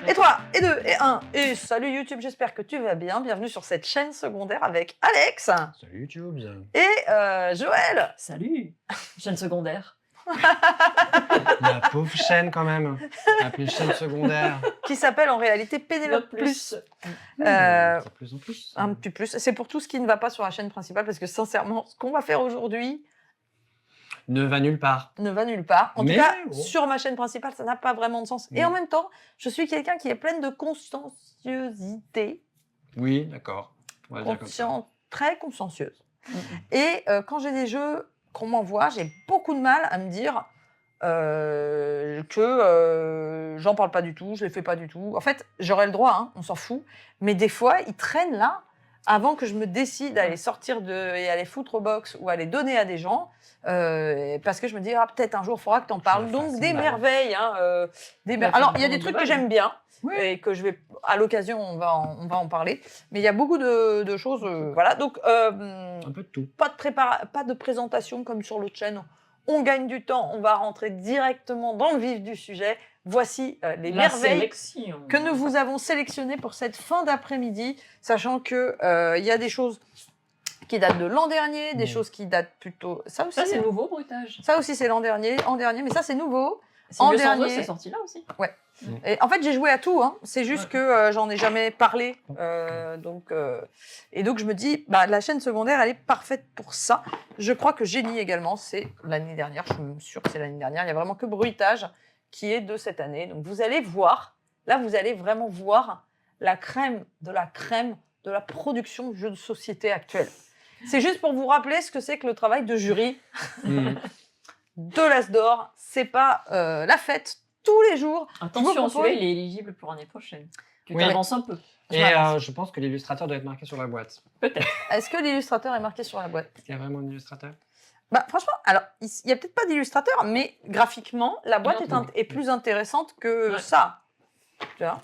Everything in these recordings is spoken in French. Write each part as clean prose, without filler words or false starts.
Et 3, et 2, et 1, et salut YouTube, j'espère que tu vas bien. Bienvenue sur cette chaîne secondaire avec Alex. Salut YouTube. Et Joël. Salut. Chaîne secondaire. La pauvre chaîne quand même. Appelée chaîne secondaire. Qui s'appelle en réalité Pénélope Plus. C'est plus en plus. Un petit plus. C'est pour tout ce qui ne va pas sur la chaîne principale parce que sincèrement, ce qu'on va faire aujourd'hui Ne va nulle part. ne va nulle part. En Mais tout cas, bon. sur ma chaîne principale, ça n'a pas vraiment de sens. Et en même temps, je suis quelqu'un qui est pleine de conscienciosité. Oui, d'accord. On va le dire comme ça. Très consciencieuse. Et quand j'ai des jeux qu'on m'envoie, j'ai beaucoup de mal à me dire que j'en parle pas du tout, je les fais pas du tout. En fait, j'aurais le droit, hein, on s'en fout. Mais des fois, ils traînent là avant que je me décide à les sortir et à les foutre au box ou à les donner à des gens. Parce que je me dis, peut-être un jour, il faudra que tu en parles. Donc, des merveilles. Hein, Alors, il y a des trucs que j'aime bien. Oui. Et que je vais, à l'occasion, on va en parler. Mais il y a beaucoup de choses. Voilà. Donc, Un peu de tout. pas de présentation comme sur l'autre chaîne. On gagne du temps. On va rentrer directement dans le vif du sujet. Voici les merveilles que nous vous avons sélectionnées pour cette fin d'après-midi, sachant que il y a des choses qui datent de l'an dernier, des choses qui datent plutôt. Ça aussi. Ça, c'est nouveau, Bruitage. Ça aussi, c'est l'an dernier, mais ça, c'est nouveau. C'est En le dernier. 102, c'est sorti là aussi. Ouais. Et en fait, j'ai joué à tout. Hein. C'est juste que j'en ai jamais parlé. Et donc, je me dis, la chaîne secondaire, elle est parfaite pour ça. Je crois que Génie également, c'est l'année dernière. Je suis sûre que c'est l'année dernière. Il n'y a vraiment que Bruitage qui est de cette année. Donc, vous allez voir. Là, vous allez vraiment voir la crème de la production de jeux de société actuelle. C'est juste pour vous rappeler ce que c'est que le travail de jury de l'As d'Or. C'est pas la fête tous les jours. Attention, celui-là, il est éligible pour l'année prochaine. Tu t'avances un peu. Et je pense que l'illustrateur doit être marqué sur la boîte. Peut-être. Est-ce que l'illustrateur est marqué sur la boîte? Est-ce qu'il y a vraiment un illustrateur? Franchement, alors, il n'y a peut-être pas d'illustrateur, mais graphiquement, la boîte est plus intéressante que ça. Tu vois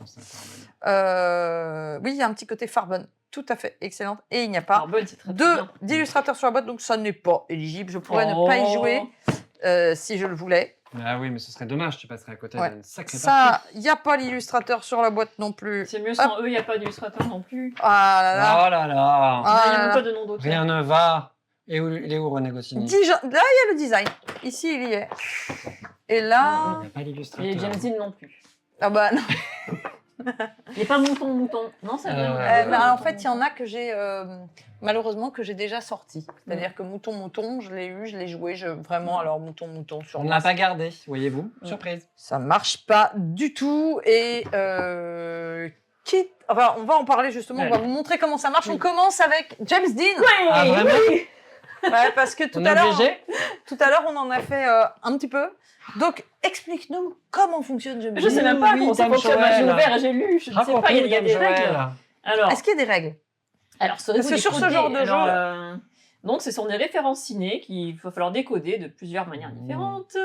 oui, il y a un petit côté Farbonne. Tout à fait, excellente. Et il n'y a pas d'illustrateur sur la boîte, donc ça n'est pas éligible. Je pourrais ne pas y jouer si je le voulais. Ah oui, mais ce serait dommage, tu passerais à côté d'une sacrée ça, partie. il n'y a pas l'illustrateur sur la boîte non plus. C'est mieux sans eux, il n'y a pas d'illustrateur non plus. Ah là là. Oh là là. Il n'y a même pas de nom d'auteur. Rien ne va. Et où, il est où René Goscinny? Là, il y a le design. Ici, il y est. Et là... Il n'y a pas l'illustrateur. Et James Dean non plus. Ah bah non. Il n'y a pas mouton. Non, c'est bien. En fait, il y en a que j'ai... malheureusement, que j'ai déjà sorti. C'est-à-dire que Mouton, je l'ai eu, je l'ai joué. Vraiment, alors Mouton sur On ne l'a pas gardé, voyez-vous. Surprise. Ça marche pas du tout. Et... Enfin, on va en parler justement. On va vous montrer comment ça marche. On commence avec James Dean. Ah vraiment? Ouais, parce que tout à l'heure, on en a fait un petit peu. Donc, explique-nous comment fonctionne James Dean. Je ne sais même pas comment ça fonctionne. J'ai ouvert et j'ai lu. Je ne sais pas, il y a des règles. Alors, est-ce qu'il y a des règles? Alors, parce que sur ce genre de jeu... donc, ce sont des références ciné qu'il va falloir décoder de plusieurs manières différentes.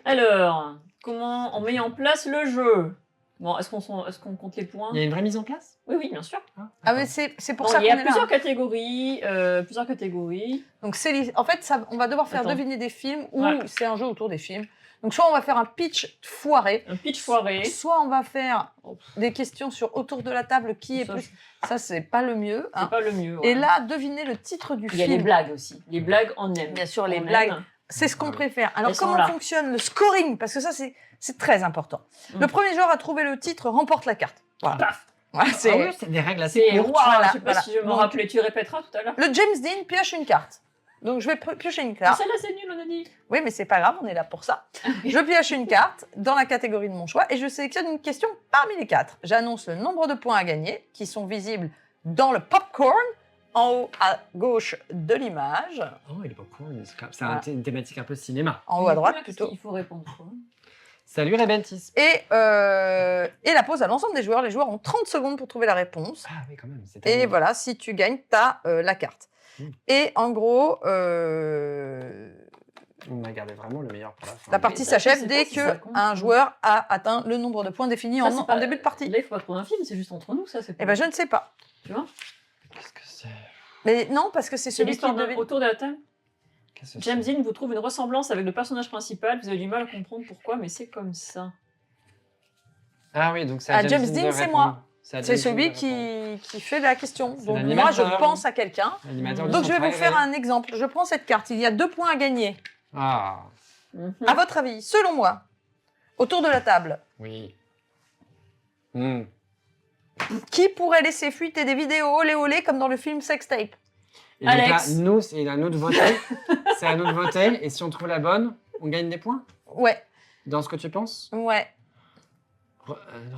Alors, comment on met en place le jeu? Bon, est-ce qu'on compte les points? Il y a une vraie mise en place? Oui, bien sûr. Ah, mais c'est pour ça qu'on est là. Il y a plusieurs catégories. Donc, en fait, on va devoir faire deviner des films ou c'est un jeu autour des films. Donc, soit on va faire un pitch foiré. Soit on va faire des questions autour de la table qui est plus... Ça, c'est pas le mieux. C'est pas le mieux. Et là, deviner le titre du film. Il y a les blagues aussi. Les blagues, on aime. Bien sûr, les blagues. C'est ce qu'on préfère. Alors, comment fonctionne le scoring? Parce que ça, c'est très important. Le premier joueur à trouver le titre remporte la carte. Voilà. Paf. Voilà, c'est des règles assez courtes. Je ne sais pas si je me rappelais. Tu répéteras tout à l'heure. Le James Dean pioche une carte. Donc, je vais piocher une carte. Celle-là, c'est nul, on a dit. Oui, mais c'est pas grave, on est là pour ça. Je pioche une carte dans la catégorie de mon choix et je sélectionne une question parmi les 4. J'annonce le nombre de points à gagner qui sont visibles dans le popcorn en haut à gauche de l'image. Oh, il est pas cool. C'est une thématique un peu cinéma. En haut à droite, plutôt. Il faut répondre quoi? Salut Rebentis. Et la pose à l'ensemble des joueurs. Les joueurs ont 30 secondes pour trouver la réponse. Ah oui, quand même. Et voilà, si tu gagnes, tu as la carte. Et en gros... On a gardé vraiment le meilleur pour la fin. La partie s'achève dès qu'un joueur a atteint le nombre de points définis en début de partie. Là, il faut pas trouver un film, c'est juste entre nous, ça. Eh ben, je ne sais pas. Tu vois? Qu'est-ce que c'est? Mais non, parce que c'est celui qui devine. Autour de la table. James Dean vous trouve une ressemblance avec le personnage principal. Vous avez du mal à comprendre pourquoi, mais c'est comme ça. Ah oui, donc c'est à James Dean Dean, de c'est répondre. moi. à C'est James Dean celui de répondre. qui fait la question. C'est Donc moi, je l'animateur. pense à quelqu'un. L'animateur du Donc je vais centre vous faire aéré. un exemple. Je prends cette carte. Il y a 2 points à gagner. Ah, Mhm. À votre avis, selon moi, autour de la table, oui. Hmm. qui pourrait laisser fuiter des vidéos olé olé comme dans le film Sextape? Et donc Alex. là, nous, c'est à nous de voter. C'est à nous de voter. Et si on trouve la bonne, on gagne des points. Ouais, Dans ce que tu penses. ouais.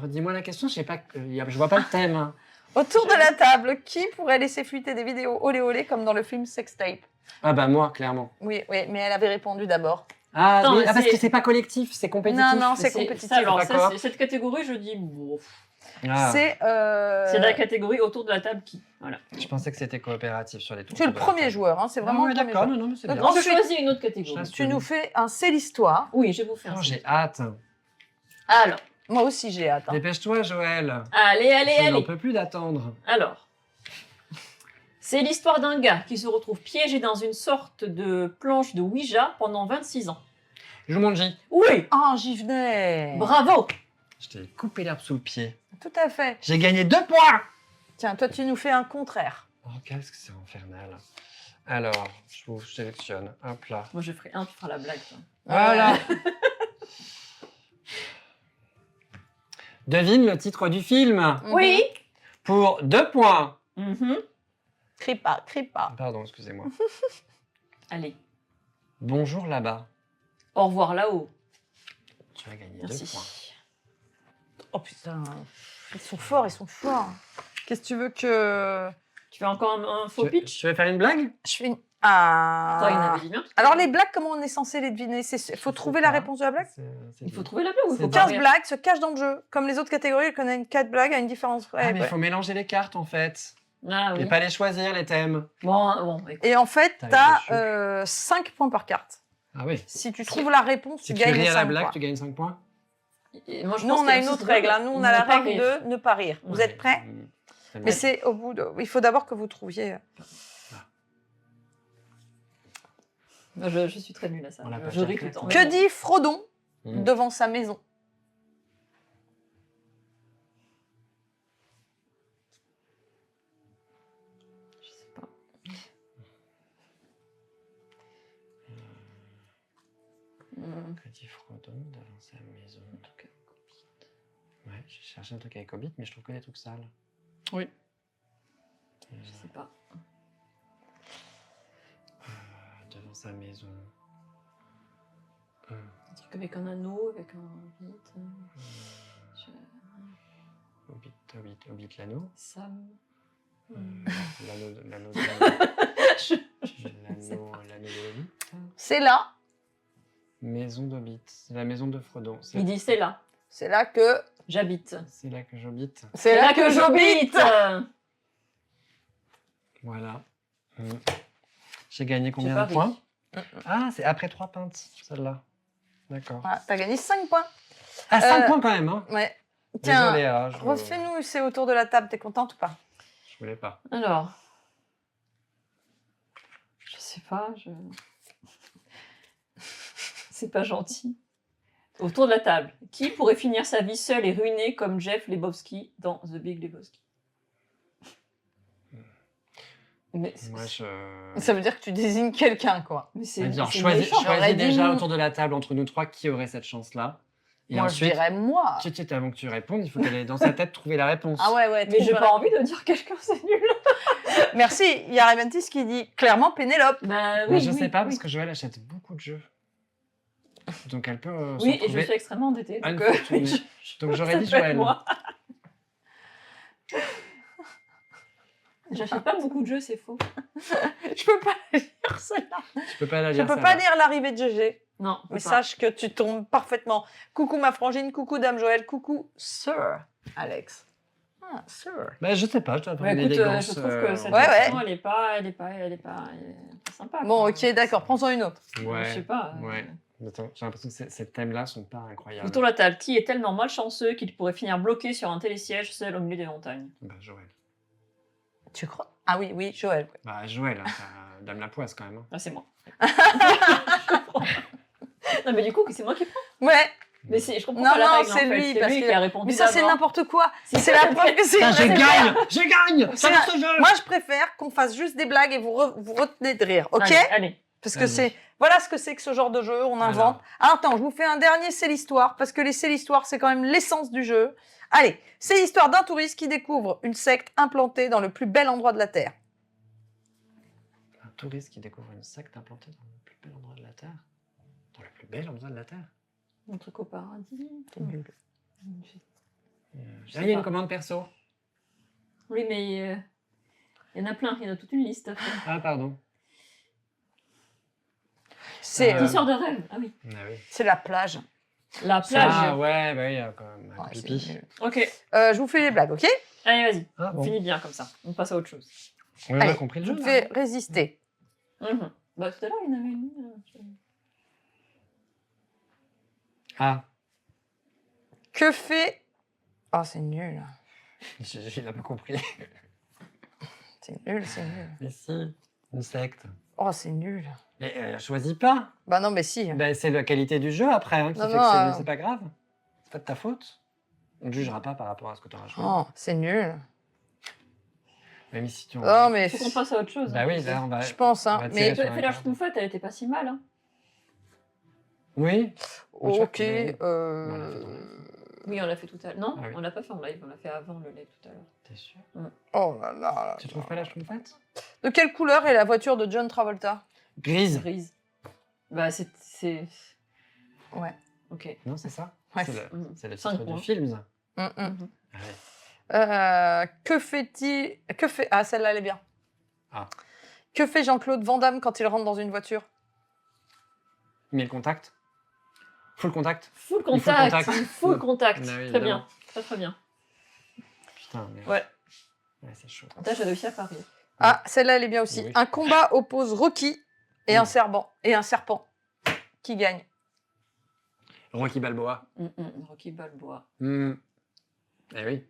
Redis-moi la question, je sais pas, je vois pas le thème. Hein. Autour de la table, qui pourrait laisser fuiter des vidéos olé olé comme dans le film Sextape? Ah bah moi, clairement. Oui, oui, mais elle avait répondu d'abord. Ah, Attends, mais- parce c'est- que c'est pas collectif, c'est compétitif. Non, non, c'est C'est- compétitif. ça, alors, D'accord. cette catégorie, je dis, bon, Ah, C'est la catégorie autour de la table qui. Voilà. je pensais que c'était coopératif sur les tours. tu es le premier joueur, hein, c'est vraiment le premier d'accord, joueur. non, mais c'est Donc, bien. On peut Ensuite- choisir une autre catégorie. Chasse- Tu nous fais un C'est l'histoire. Oui, je vais vous faire Oh, ça. j'ai hâte. Alors, Moi aussi, j'ai hâte. Hein. Dépêche-toi, Joël. allez, allez, Je n'en allez. peux plus d'attendre. Alors, c'est l'histoire d'un gars qui se retrouve piégé dans une sorte de planche de Ouija pendant 26 ans. Jumanji. Oui, Oh, j'y venais. bravo. Je t'ai coupé l'herbe sous le pied. Tout à fait. J'ai gagné 2 points. Tiens, toi, tu nous fais un contraire. Oh, qu'est-ce que c'est infernal. Alors, je vous sélectionne. Hop là. Moi, je ferai un, tu feras la blague. Toi. Voilà. Devine le titre du film. Mhm. Oui. Pour 2 points. Mhm. Crie pas, crie pas. Pardon, excusez-moi. Allez, Bonjour là-bas. au revoir là-haut. Tu as gagné 2 Merci. points. Oh putain. Ils sont forts, ils sont forts. Qu'est-ce que tu veux que. Tu fais encore un faux pitch. Tu veux faire une blague? Je fais une. Ah. Attends, il y en avait dit bien. Alors, les blagues, comment on est censé les deviner? Il faut trouver la réponse de la blague? Il faut trouver la blague ou il faut C'est pas 15 rire blagues se cachent dans le jeu. Comme les autres catégories, elle connaît 4 blagues à une différence. Ah, Ouais, mais il ouais. faut mélanger les cartes en fait. Ah oui. Et pas les choisir, les thèmes. Bon, écoute. Et en fait, T'as t'as 5 points par carte. Ah oui. Si tu trouves la réponse, Si tu tu gagnes ris les à la 5 blague, points. tu gagnes 5 points. Et moi, je Nous, pense on qu'il y a une aussi autre ce règle. truc, Hein. Nous, on a la ne pas règle rire. de ne pas rire. Vous êtes prêts? Mais c'est au bout de. Il faut d'abord que vous trouviez. Je suis très nulle à ça. On l'a pas Je ris cherché. tout le temps. Que dit Frodon Mm. devant sa maison? Je sais pas. Que dit Frodon devant sa maison? Ouais, j'ai cherché un truc avec Hobbit, mais je trouve que des trucs sales. Oui. Je sais pas. Devant sa maison. Un truc avec un anneau, avec un vite. Hobbit l'anneau. Sam. L'anneau de l'anneau de Hobbit. C'est là. Maison d'Hobbit. C'est la maison de Frodon. Il dit c'est là. C'est là que. J'habite. C'est là que j'habite. C'est là que j'habite. Voilà. J'ai gagné combien J'ai de pas points? ri. Ah, c'est après 3 pintes, celle-là. D'accord. Voilà, t'as gagné 5 points. Ah, 5 points quand même, hein. Ouais. Tiens, Désolé, hein, refais-nous, c'est autour de la table. T'es contente ou pas? je voulais pas. Alors. Je sais pas. C'est pas gentil. Autour de la table. Qui pourrait finir sa vie seul et ruiné comme Jeff Lebowski dans The Big Lebowski? Mais Moi, Ça veut dire que tu désignes quelqu'un, quoi. mais c'est Alors, c'est choisis méchant. J'aurais dit déjà nous. autour de la table, entre nous 3, qui aurait cette chance-là. Et Moi, ensuite, je dirais moi. avant que tu répondes, il faut qu'elle ait dans sa tête trouver la réponse. Ah ouais, Mais j'ai pas envie de dire quelqu'un, c'est nul. Merci. Il y a Reventis qui dit clairement Pénélope. Bah Mais oui, je oui, sais pas, oui. parce que Joël achète beaucoup de jeux. Donc elle peut se Oui, et je retrouver suis extrêmement endettée. une Donc, fortune. Donc j'aurais ça dit peut être Joël. moi. J'achète pas beaucoup de jeux, c'est faux. Je peux pas lire celle-là. Je peux pas la Je lire. peux ça, pas là. lire l'arrivée de GG. Non, Mais faut pas. sache que tu tombes parfaitement. Coucou ma frangine, coucou Dame Joël, coucou Sir Alex. Ah, Sir. Bah, je sais pas, je dois avoir Ouais, une écoute, élégance. je trouve que cette Ouais, version, elle est pas sympa. Bon, quoi. ok, d'accord, prends-en une autre. Ouais. Je sais pas. Ouais. Attends, j'ai l'impression que ces thèmes-là sont pas incroyables. Autour de la table, qui est tellement malchanceux qu'il pourrait finir bloqué sur un télésiège seul au milieu des montagnes? Bah, Joël. Tu crois? Ah oui, oui, Joël. Bah, Joël, hein, t'as Dame Lapoisse quand même. Hein. Ah, c'est moi. Non, mais du coup, c'est moi qui prends. Ouais, Mais je comprends Non, pas la non, règle, c'est en fait. lui, C'est parce lui que- qui a répondu Mais ça, c'est d'abord. n'importe quoi. C'est C'est ça, la preuve que c'est Putain, vrai. je gagne C'est J'adore ce jeu. Moi, je préfère qu'on fasse juste des blagues et vous retenez de rire, ok? Allez. Parce que Vas-y. c'est... Voilà ce que c'est que ce genre de jeu, on invente. Alors, attends, je vous fais un dernier, c'est l'histoire, parce que c'est l'histoire, c'est quand même l'essence du jeu. Allez, c'est l'histoire d'un touriste qui découvre une secte implantée dans le plus bel endroit de la Terre. Un touriste qui découvre une secte implantée dans le plus bel endroit de la Terre. Dans le plus bel endroit de la Terre. Un truc au paradis. C'est nul. Là, il y a une commande perso. Oui, mais il y en a plein, il y en a toute une liste. Ah, pardon. C'est Histoire de rêve. Ah oui. Ah oui. c'est la plage. La plage. Ah ouais, bah oui, quand même. Ouais, c'est pipi. nul. Ok. Je vous fais les blagues, ok? Allez, vas-y. Ah On bon. finit bien comme ça. On passe à autre chose. On a Allez, compris le je jeu. vous là. fais résister. Mhm. Bah, tout à l'heure, il y en avait une. Ah, Que fait... Oh, c'est nul. j'ai pas compris. C'est nul, c'est nul. Mais si, une secte. Oh, c'est nul. Mais choisis pas. Bah non, mais si. Ben, c'est la qualité du jeu après hein, qui Non, fait non, que c'est pas grave. C'est pas de ta faute. On ne jugera pas par rapport à ce que tu auras joué. Oh, c'est nul. Même si tu Oh, mais... Faut qu'on passe à autre chose. Bah hein. oui, là on va. Je pense, on hein. va Mais... tirer sur Fais la schtroumpfette, elle était pas si mal. Hein. Oui. Ok. Mais- Voilà, fais ton live. Oui, on l'a fait tout à l'heure. Non, Ah oui. on l'a pas fait en live, on l'a fait avant le live tout à l'heure. T'es sûr Oh là là. Tu trouves pas la schtroumpfette? De quelle couleur est la voiture de John Travolta? Grise. Grise. Bah, c'est. Ouais. Ok. Non, c'est ça. Ouais. C'est le Cinq titre points. du film. Ça. Mm, mm. Ah ouais. Que fait-il... Que fait... Ah, celle-là, elle est bien. Ah. Que fait Jean-Claude Van Damme quand il rentre dans une voiture? Mais le contact. Full contact. Full Il faut le contact. contact. Full contact. Ah oui, Très évidemment. bien. Très très bien. Putain, mais. Ouais. Ouais, c'est chaud. T'as réussi à parier. Ah, celle-là, elle est bien aussi. Oui. Un combat oppose Rocky et Oui. un serpent. Et un serpent. Qui gagne? Rocky Balboa. Rocky Balboa. Eh oui.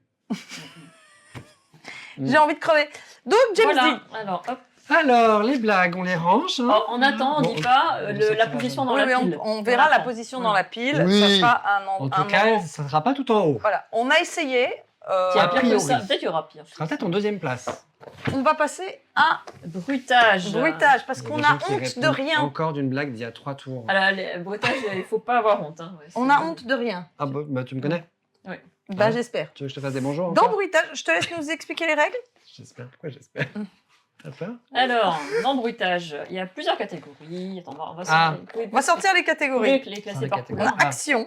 J'ai envie de crever. Donc, James Voilà. Dean. Alors, hop. Alors, les blagues, on les range. Hein. Oh, on attend, on Bon, dit pas on la sortira position dans Oui, la mais pile. on verra la attend. position Ouais. dans la pile. Oui. Ça sera un En un tout cas, moment. ça ne sera pas tout en haut. Voilà. On a essayé. Il y a A pire que priori. ça. Peut-être qu'il y aura pire. Ça sera peut-être en deuxième place. On va passer à Bruitage. bruitage parce Il y qu'on des a gens qui honte de répondent rien. Encore d'une blague d'il y a 3 tours. Alors, les bruitages, il faut pas avoir honte. Hein. Ouais, On c'est- a honte de rien. Ah bah tu me connais. Bah, Ouais. j'espère. Tu veux que je te fasse des bonjours Dans encore bruitage, je te laisse nous expliquer les règles. J'espère. Pourquoi j'espère T'as peur Alors, dans bruitage, il y a plusieurs catégories. Attends, on va Ah. sortir- On va sortir les catégories. les classer les par catégories. couleur. On a action,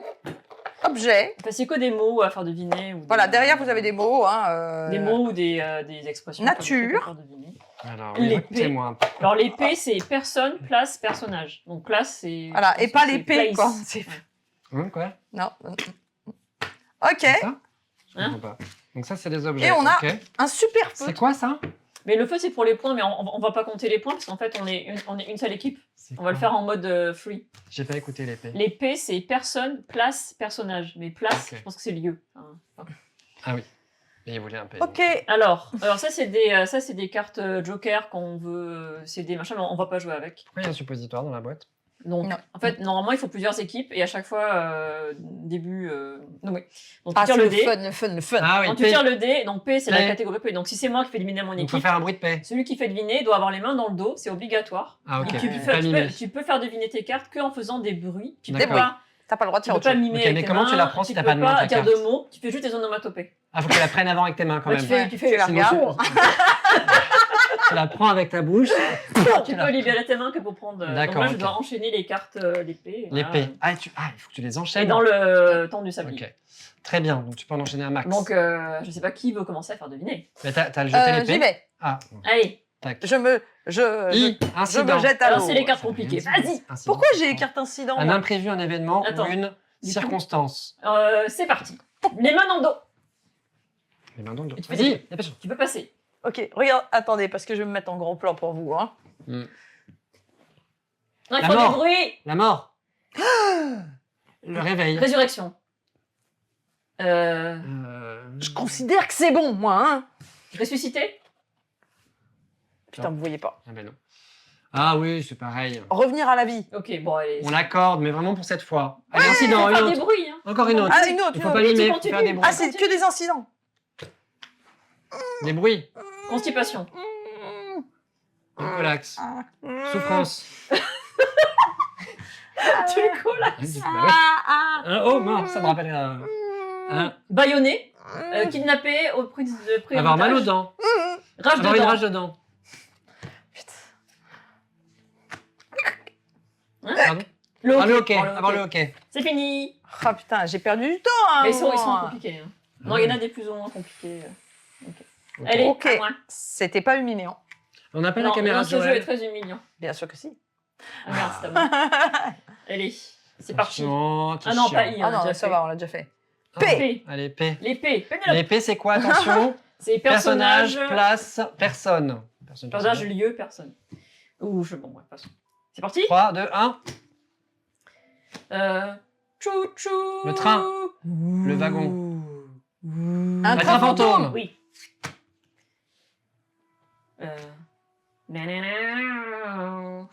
objet. Enfin, c'est que des mots à faire deviner. Ou des- Voilà, derrière vous avez des mots. Hein, Des mots ou des expressions. Nature. comme ça, pour faire deviner. Alors, L'épée. écoutez-moi un peu. Alors, l'épée, c'est personne, place, personnage. Donc, place, c'est. Voilà, et c'est- pas c'est l'épée, place. quoi. C'est- Quoi Non. Ok, C'est ça Je Hein comprends pas. Donc ça, c'est des objets. Et on a- ok. un super feu. C'est quoi ça Mais le feu, c'est pour les points, mais on va pas compter les points parce qu'en fait, on est une seule équipe. C'est On va le quoi faire en mode free. J'ai pas écouté l'épée. L'épée, c'est personne, place, personnage. Mais place, Ok. je pense que c'est lieu. Enfin, Ah oui. Et il voulait un peu. Ok, Alors ça, c'est des cartes Joker qu'on veut. C'est des machins, mais on va pas jouer avec. Pourquoi il y a un suppositoire dans la boîte Donc, Non. en fait, normalement, il faut plusieurs équipes et à chaque fois, début. Donc, oui. Donc, tu ah, tires c'est le le dé. fun, le fun, le fun. Ah oui, Quand tu P. tires le dé, donc P, c'est la P. catégorie P. Donc, si c'est moi qui fais deviner à mon Donc faut équipe, faire un bruit de paix. celui qui fait deviner doit avoir les mains dans le dos, c'est obligatoire. Ah ok. Et tu, Ouais. peux, Pas tu, mimer. peux, tu peux faire deviner tes cartes qu'en faisant des bruits. Tu peux D'accord. pas, T'as pas le droit de tu faire peux autre pas chose. mimer Ok, avec mais tes comment mains, tu la prends si tu t'as peux pas de main, ta dire carte de mots, tu fais juste des onomatopées. Ah, faut que tu la prennes avant avec tes mains quand Ouais, même. tu fais Tu la sinon, regardes. Tu la prends avec ta bouche. tu peux libérer tes mains que pour prendre. Donc D'accord, là, je ok. dois enchaîner les cartes d'épée. L'épée. Voilà. Il faut que tu les Et enchaînes. dans le temps du sablier. Ok. Très bien. Donc tu peux en enchaîner un max. Donc, je sais pas qui veut commencer à faire deviner. Mais t'as jeté l'épée. J'y vais. Ah. Allez, Tac. Je me Incident. jette à alors l'eau. c'est les cartes Ça veut rien compliquées. dire. Vas-y, Incident, Pourquoi c'est j'ai les quoi cartes incidents Un moi imprévu, un événement Attends. ou une Du coup. circonstance. c'est parti. Les mains dans le dos. Les mains dans le dos. Et tu fais Vas-y, des- dépêche. Tu peux passer. Ok, regarde, attendez, parce que je vais me mettre en gros plan pour vous. Hein. Non, il La faut mort. des bruits. La mort. Le réveil. Résurrection. Je considère que c'est bon, moi. Hein. Ressusciter. Putain, vous voyez pas. Ah ben non. Ah oui, c'est pareil. Revenir à la vie. Ok, bon, allez. On l'accorde, mais vraiment pour cette fois. Allez, incident, Faire une des autre. bruits. Hein. Encore une autre. Ah, une autre. Il une faut autre. pas Oui, tu mimer, faut continues. faire des bruits. Ah, c'est que des incidents. Des bruits. Constipation. Relax. Souffrance. Tu le colles. Bah oui. Oh, non, ça me rappelle. Baïonné. Kidnappé au prix de Avoir mal aux dents. Rage Avoir de une dents. rage de dents. Hein Pardon Le Ah, le hockey. hockey. Bon, le Avoir le hockey. hockey. C'est fini. Ah putain, j'ai perdu du temps. Hein, Mais ils sont moi. compliqués. Hein. Non, il y en a des plus ou moins compliqués. Ok. Allez, Ok. à moi. C'était pas humiliant. On n'a pas la Non, caméra non, de ce jeu est Joël. très humiliant. Bien sûr que si. Ah merde, c'est à moi. Allez, c'est parti. Attention, Ah non, pas chiant. I. Ah on a non, déjà ça fait. va, on l'a déjà fait. Ah, P. Allez, P. L'épée. Pénélope. L'épée, c'est quoi? Attention. C'est Personnage, personnage. place, personne. Personnage, lieu, personne. Ouh, bon, bref, passons. C'est parti. 3, 2, 1. Chou-chou. Le train. Le wagon. Un Un train fantôme. Oui. Nanana.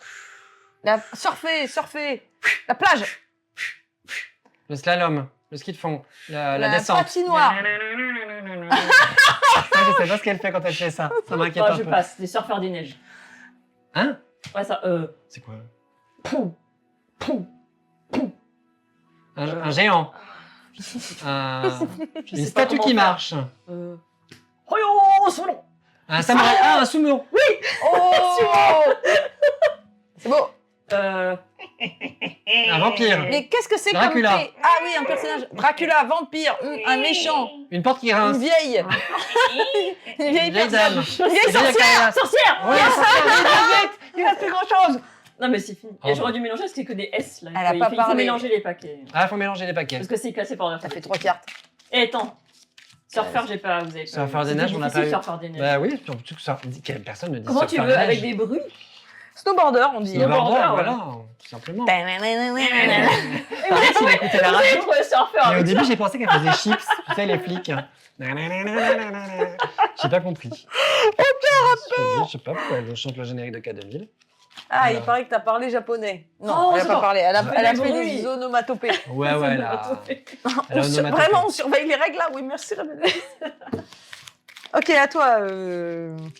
Surfer. La plage. Le slalom. Le ski de fond. La descente. patinoire. Je sais pas ce qu'elle fait quand elle fait ça. Ça m'inquiète Oh, un je peu. passe. Des surfeurs des neiges. Hein? Ouais, ça. C'est quoi? Pou. Pou. Un géant. Je Une sais pas statue comment qui faire. marche. Hoyo, solo. Un samouraï. Ah, un sumo. Oh c'est beau. Un vampire. Mais qu'est-ce que c'est comme Dracula. P Ah oui, un personnage. Dracula, vampire, un méchant, Une porte qui une grince. vieille. Une vieille Une vieille dame. personne. Une vieille sorcière. sorcière. Sorcière. Ouais, sorcière. Il reste plus grand chose. Non, mais c'est fini. Oh. Et j'aurais dû mélanger parce qu'il y a que des S là. Elle a pas Il faut parlé. mélanger les paquets. Ah, faut mélanger les paquets. Parce que c'est classé par ordre. Ça fait 3 cartes. Et attends. Surfeur, j'ai pas. Vous avez pas. Surfeur des C'était neiges, on n'a difficile, pas eu. Surfeur des neiges. Bah oui, surtout que ça. Personne ne dit Comment tu surfeur veux des avec neiges. des bruits Snowboarder, on dit. Snowboarder, Snowboarder, ouais. voilà, tout simplement. Et Pareil, vous il a écouté la avez radio. trouvé surfeur Et au avec début, ça. j'ai pensé qu'elle faisait chips, tu sais, les flics. J'ai pas compris. Je sais pas pourquoi elle chante le générique de K2000. Ah, il paraît que t'as parlé japonais. Non, Oh, elle a c'est pas bon. parlé. Elle a Elle a fait bruit. des onomatopées. Ouais, ouais, là. Vraiment, on surveille les règles là. Oui, merci. Ok, à toi.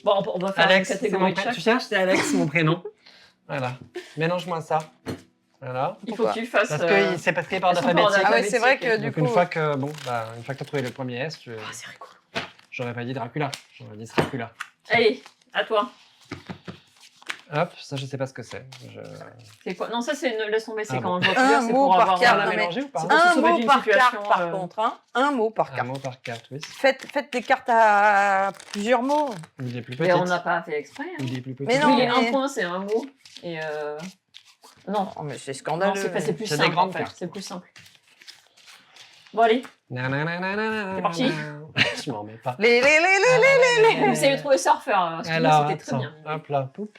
Bon, on va faire Alex, une c'est catégorie mon de prénom. chaque. Tu cherches, c'est Alex, mon prénom. Voilà. Mélange-moi ça. Voilà. Il faut que tu le fasses. Parce que c'est parce qu'il est par elles sont par alphabétique. Ah ouais, c'est vrai que du Donc coup. une fois que, bon, bah, une fois que tu as trouvé le premier S, Ah, c'est rigolo. j'aurais pas dit Dracula, j'aurais dit Dracula. Allez, à toi. Hop, ça je sais pas ce que c'est. C'est quoi? Non, ça c'est une laisse tomber, c'est Ah quand bon. on voit Un couleur, c'est mot pour par avoir carte, On l'a non, mais- mélangé ou pas c'est pour se Un sauver mot d'une par situation, carte, par contre. Hein. Un mot par Un carte. mot par carte, oui. Faites des cartes à plusieurs mots. Ou des plus Mais petites. on n'a pas fait exprès. Hein. Ou des plus petites. Mais non, Oui, mais- un point, c'est un mot. Et non, Oh, mais c'est non, scandaleux. c'est plus C'est des simple. grandes En fait. cartes. C'est plus simple. Bon, allez. C'est parti. Je m'en remets pas. Vous savez trouver surfeur. Parce que Alors, moi, c'était très attends, bien. hop là, poup.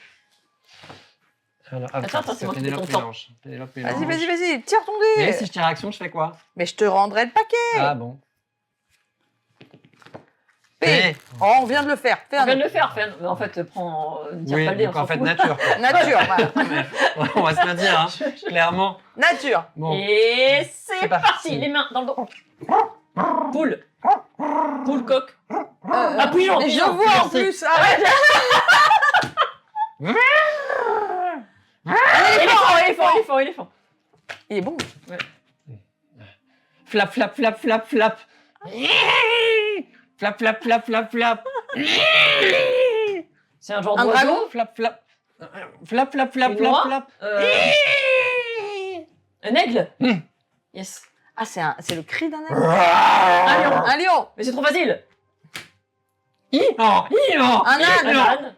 Alors, hop, Attends, c'est moi qui fais Pénélope ton temps. mélange. Pénélope Vas-y, mélange. vas-y, tire ton Et dé. si je tire action, je fais quoi? Mais je te rendrai le paquet. Ah bon. P. Oh, on vient de le faire. Fais On un vient de autre. le faire. En fait, prends. Tire Oui, pas le dé, donc on s'en en fait, fout. nature. quoi. Nature, voilà. On va se le dire, hein, clairement. Nature. Bon, Et c'est C'est parti. parti. Les mains dans le dos. Poule. Poule coq. Ah, Ah, pigeon, mais je pigeon. vois en Merci. plus. Arrête. Éléphant. Il est bon. flap, flap, flap, flap, flap. Flap, flap, flap, flap, flap. C'est un genre Un d'oiseau. dragon. Flap, flap. Flap, flap, flap, Une flap, noix. flap. Un aigle. Hmm. Yes. Ah, c'est le cri d'un aigle. Un lion. Un lion. Mais c'est trop facile. Un Un Un âne. âne.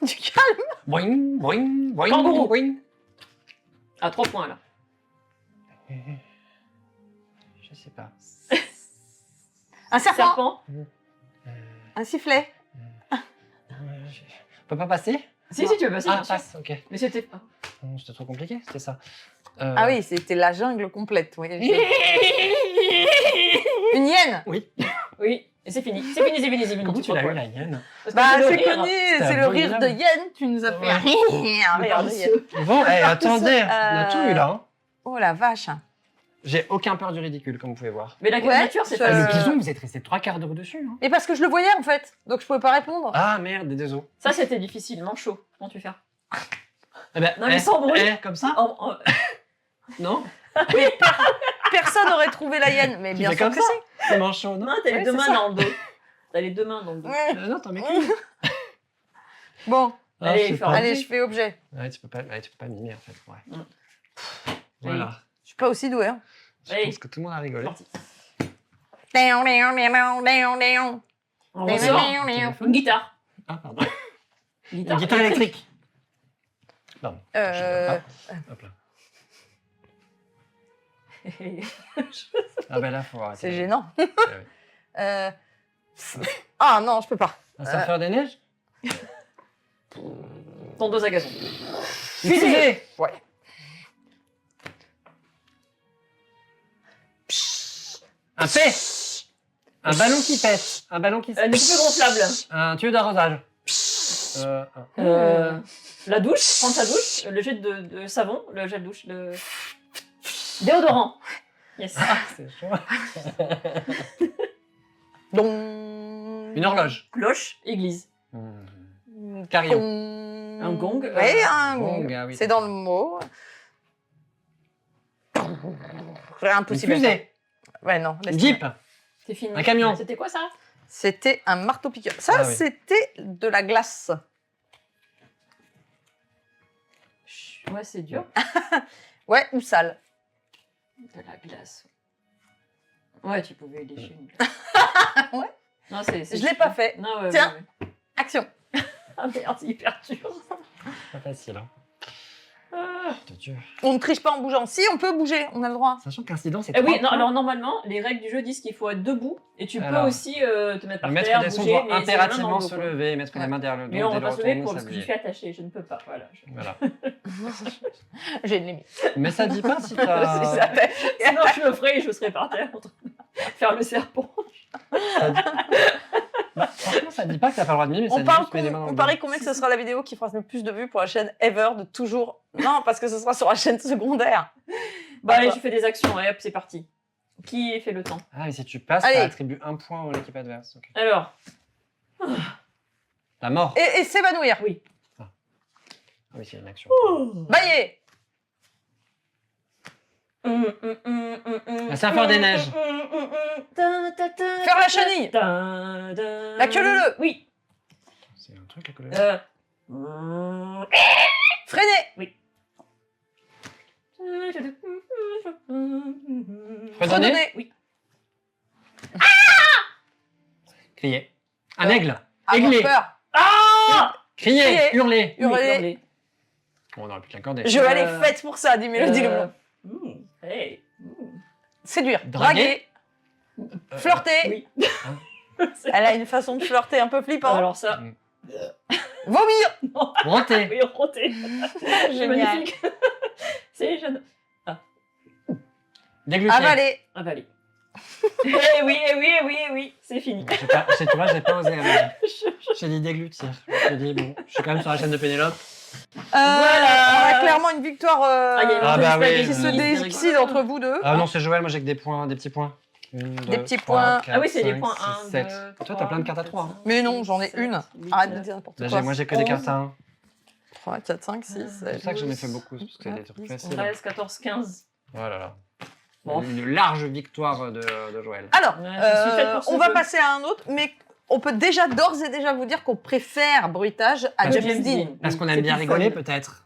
Du calme. Boing, boing, boing, Kangourou. boing. À 3 points là. Je sais pas. Un serpent. Serpent. Un sifflet. On peut pas passer? Si, tu veux passer. Ah, bien sûr. passe, ok. Mais c'était pas. Non, c'était trop compliqué, c'était ça. Ah oui, c'était la jungle complète. Oui. Une hyène. Oui. Et c'est fini, c'est fini, c'est fini, c'est fini. Comment tu l'as eu, la hyène? Parce que Bah, le c'est rire. connu, c'est le rire de Yen. Tu nous as fait Ouais. rire. Le Rire de Yen. paresseux. Bon, attendez, on a tout eu là. Hein. Oh la vache. J'ai aucun peur du ridicule, comme vous pouvez voir. Mais la Ouais, nature, c'est je- pas Le Euh, bison, vous êtes resté 3/4 d'heure dessus. Hein. Et parce que je le voyais en fait, donc je pouvais pas répondre. Ah merde, désolé. Ça, c'était difficile, manchot. Comment tu fais? Eh ben, Non, mais sans bruit. comme ça En- Non? Personne n'aurait trouvé la Yen, mais Tu bien fais sûr comme que ça si. C'est manchot, non? Non, t'as les Ouais, deux c'est mains ça. dans le dos. T'as les deux mains dans le dos. Ouais. Non, t'en mets qu'une. Bon, Ah, Allez, je sais fais pas. un- allez, je fais objet. Ouais, tu peux pas mimer en fait. Ouais. Mm. Voilà. Je suis pas aussi douée. Hein. Je Allez. pense que tout le monde a rigolé. Parti. Déon, déon, déon, déon, déon. On Déon, ressort déon, déon. une guitare. Ah, pardon. Une Une guitare électrique. Pardon. Euh, Hop là. Ah ben là, faut arrêter. C'est gênant. Ouais. Euh, Ah non, je peux pas. Un surfeur des neiges? Tondeuse à gazon. Fusée. Ouais. Un pet. Un ballon qui pète. Un ballon qui... Une poupée gonflable. Un tuyau d'arrosage. La douche, prendre sa douche, le jet de savon, le jet de douche, le déodorant. Yes. Ah, c'est chaud. Donc. Une horloge. Cloche, église. Carillon. Un gong. Oui, un Gong, gong. ah oui. C'est dans le mot. C'est Une impossible. fusée. Ouais, non. laisse Une jeep. C'est fini. Un camion. C'était quoi ça? C'était un marteau-piqueur. Ça, Ah oui. c'était de la glace. Ouais, c'est dur. Ouais, ou sale. De la glace. Ouais, tu pouvais lécher une glace. Ouais. Non, c'est. Je l'ai pas fait. Non, ouais, Tiens. ouais, ouais. Action. Ah merde, c'est hyper dur. Pas facile, hein. Ah. De Dieu. On ne triche pas en bougeant. Si, on peut bouger. On a le droit. Sachant qu'incident, c'est Eh oui, 3 non, points. alors normalement, les règles du jeu disent qu'il faut être debout et tu peux Alors, aussi te mettre par Le maître terre, des sons bouger, doit mais c'est les mains dans impérativement le dos, se quoi. lever et mettre les Ouais. mains derrière le dos. Mais on dès va le pas se lever retournement pour parce que je sablier. suis attachée, je ne peux pas. Voilà. Voilà. J'ai une limite. Mais ça dit pas si Si t'as... ça fait. Sinon, je le ferai et je serai par terre en train de faire le serpent. Bah, franchement, ça dit pas que t'as pas le droit de mimer, mais ça On, dit parle juste mets les mains dans on le parie dos. combien que ce sera la vidéo qui fera le plus de vues pour la chaîne ever de toujours. Non, parce que ce sera sur la chaîne secondaire. Bah allez, Attends. je fais des actions, allez hop, c'est parti. Qui fait le temps? Ah, mais si tu passes, Allez. ça attribue 1 point à l'équipe adverse. Ok. Alors, La mort. Et s'évanouir. oui. Ah oui, c'est une action. Bailler. La surfeur des neiges. Faire la chenille. La queue leu-leu. Oui. C'est un truc à coller. Freiner. Redonner. Redonner. Oui. Crier. Un aigle. Avoir Aigler. peur. Ah! Crier. Crier. Hurler. Hurler. Bon, on aurait pu l'accorder. Je elle est faite pour ça, dit Mélodie Leblanc. Hey. Séduire. Draguer. Draguer. Flirter. Oui. Elle a une façon de flirter un peu flippant. Alors ça, Vomir. Roter. oui, roter. C'est Génial. magnifique. C'est jeune. Déglutir. Avaler. Avaler. Eh oui, eh oui, eh oui, eh oui, c'est fini. Tu vois, j'ai pas osé avaler. J'ai dit déglutir. J'ai dit, bon, je suis quand même sur la chaîne de Pénélope. Voilà. On a clairement une victoire Il y a une Ah jolie bah oui, spaghetti, qui se c'est décide rigolo. entre vous deux. Ah non, c'est Joël, moi j'ai que des points, des petits points. Des petits points. Ah oui, c'est des points 1, 2, Toi, t'as plein de cartes à 3. Hein. Mais non, j'en ai une. Arrête de dire n'importe quoi. Moi j'ai que des cartes à 1. 3, 4, 5, 6, C'est pour ça que j'en ai fait beaucoup, parce que c'est des trucs faciles. 13, 14, 15. Voilà, là. Bon. Une large victoire de Joël. Alors, Ouais, je suis faite pour ce on va jeu. passer à un autre, mais on peut déjà d'ores et déjà vous dire qu'on préfère Bruitage à Parce James que- Dean. Parce qu'on C'est aime bien plus rigoler, fun. peut-être.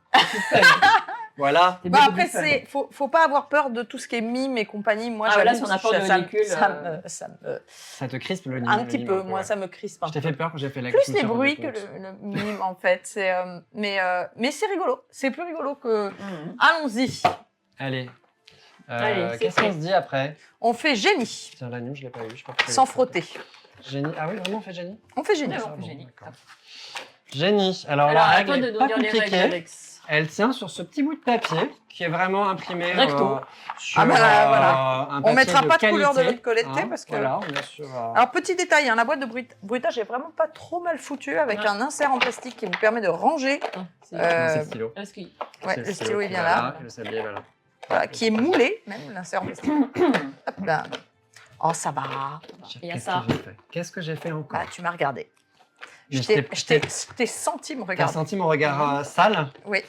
Voilà. C'est Bah beaucoup après, plus fun. faut pas avoir peur de tout ce qui est mime et compagnie. Moi, Ah, voilà, j'avoue, si on a peur de ça- ridicule, ça me- Ça te crispe le un le petit mime peu, peu, moi, ouais. ça me crispe un Je t'ai peu. fait peur quand j'ai fait la Plus cuisine les sur bruits Rendez que Compte. le mime, en fait. Mais c'est rigolo. C'est plus rigolo que... Mhm. Allons-y. Allez. Allez, c'est Qu'est-ce qu'on fait. se dit après? On fait génie, Tiens, la news, je l'ai pas eu. Je sais pas pourquoi sans elle est frotter. Génie. Ah oui, vraiment, on fait génie? On fait génie. Ouais, Ah, on fait bon, génie. d'accord. Génie. Alors, Alors, la à règle toi de est nous pas dire les règles, compliquée. Alex. Elle tient sur ce petit bout de papier qui est vraiment imprimé Recto. sur Ah bah, voilà. un On papier mettra pas de qualité, couleur de l'autre côté hein. parce que. Voilà, on est sur... Alors, petit détail, hein, la boîte de bruitage est vraiment pas trop mal foutue avec Ouais. un insert en plastique qui vous permet de ranger. Ah, c'est- Non, c'est Euh, le stylo. Est-ce qu'il- ouais, C'est le stylo est qui bien va là. Et le sablier va là. Voilà, qui est moulé, même l'insert en plastique. Hop là. Oh, ça va. Il y a Qu'est-ce ça. que j'ai fait Qu'est-ce que j'ai fait encore Ah, tu m'as regardé. Mais Je t'ai senti me T'as regarder. senti mon regard sale Oui.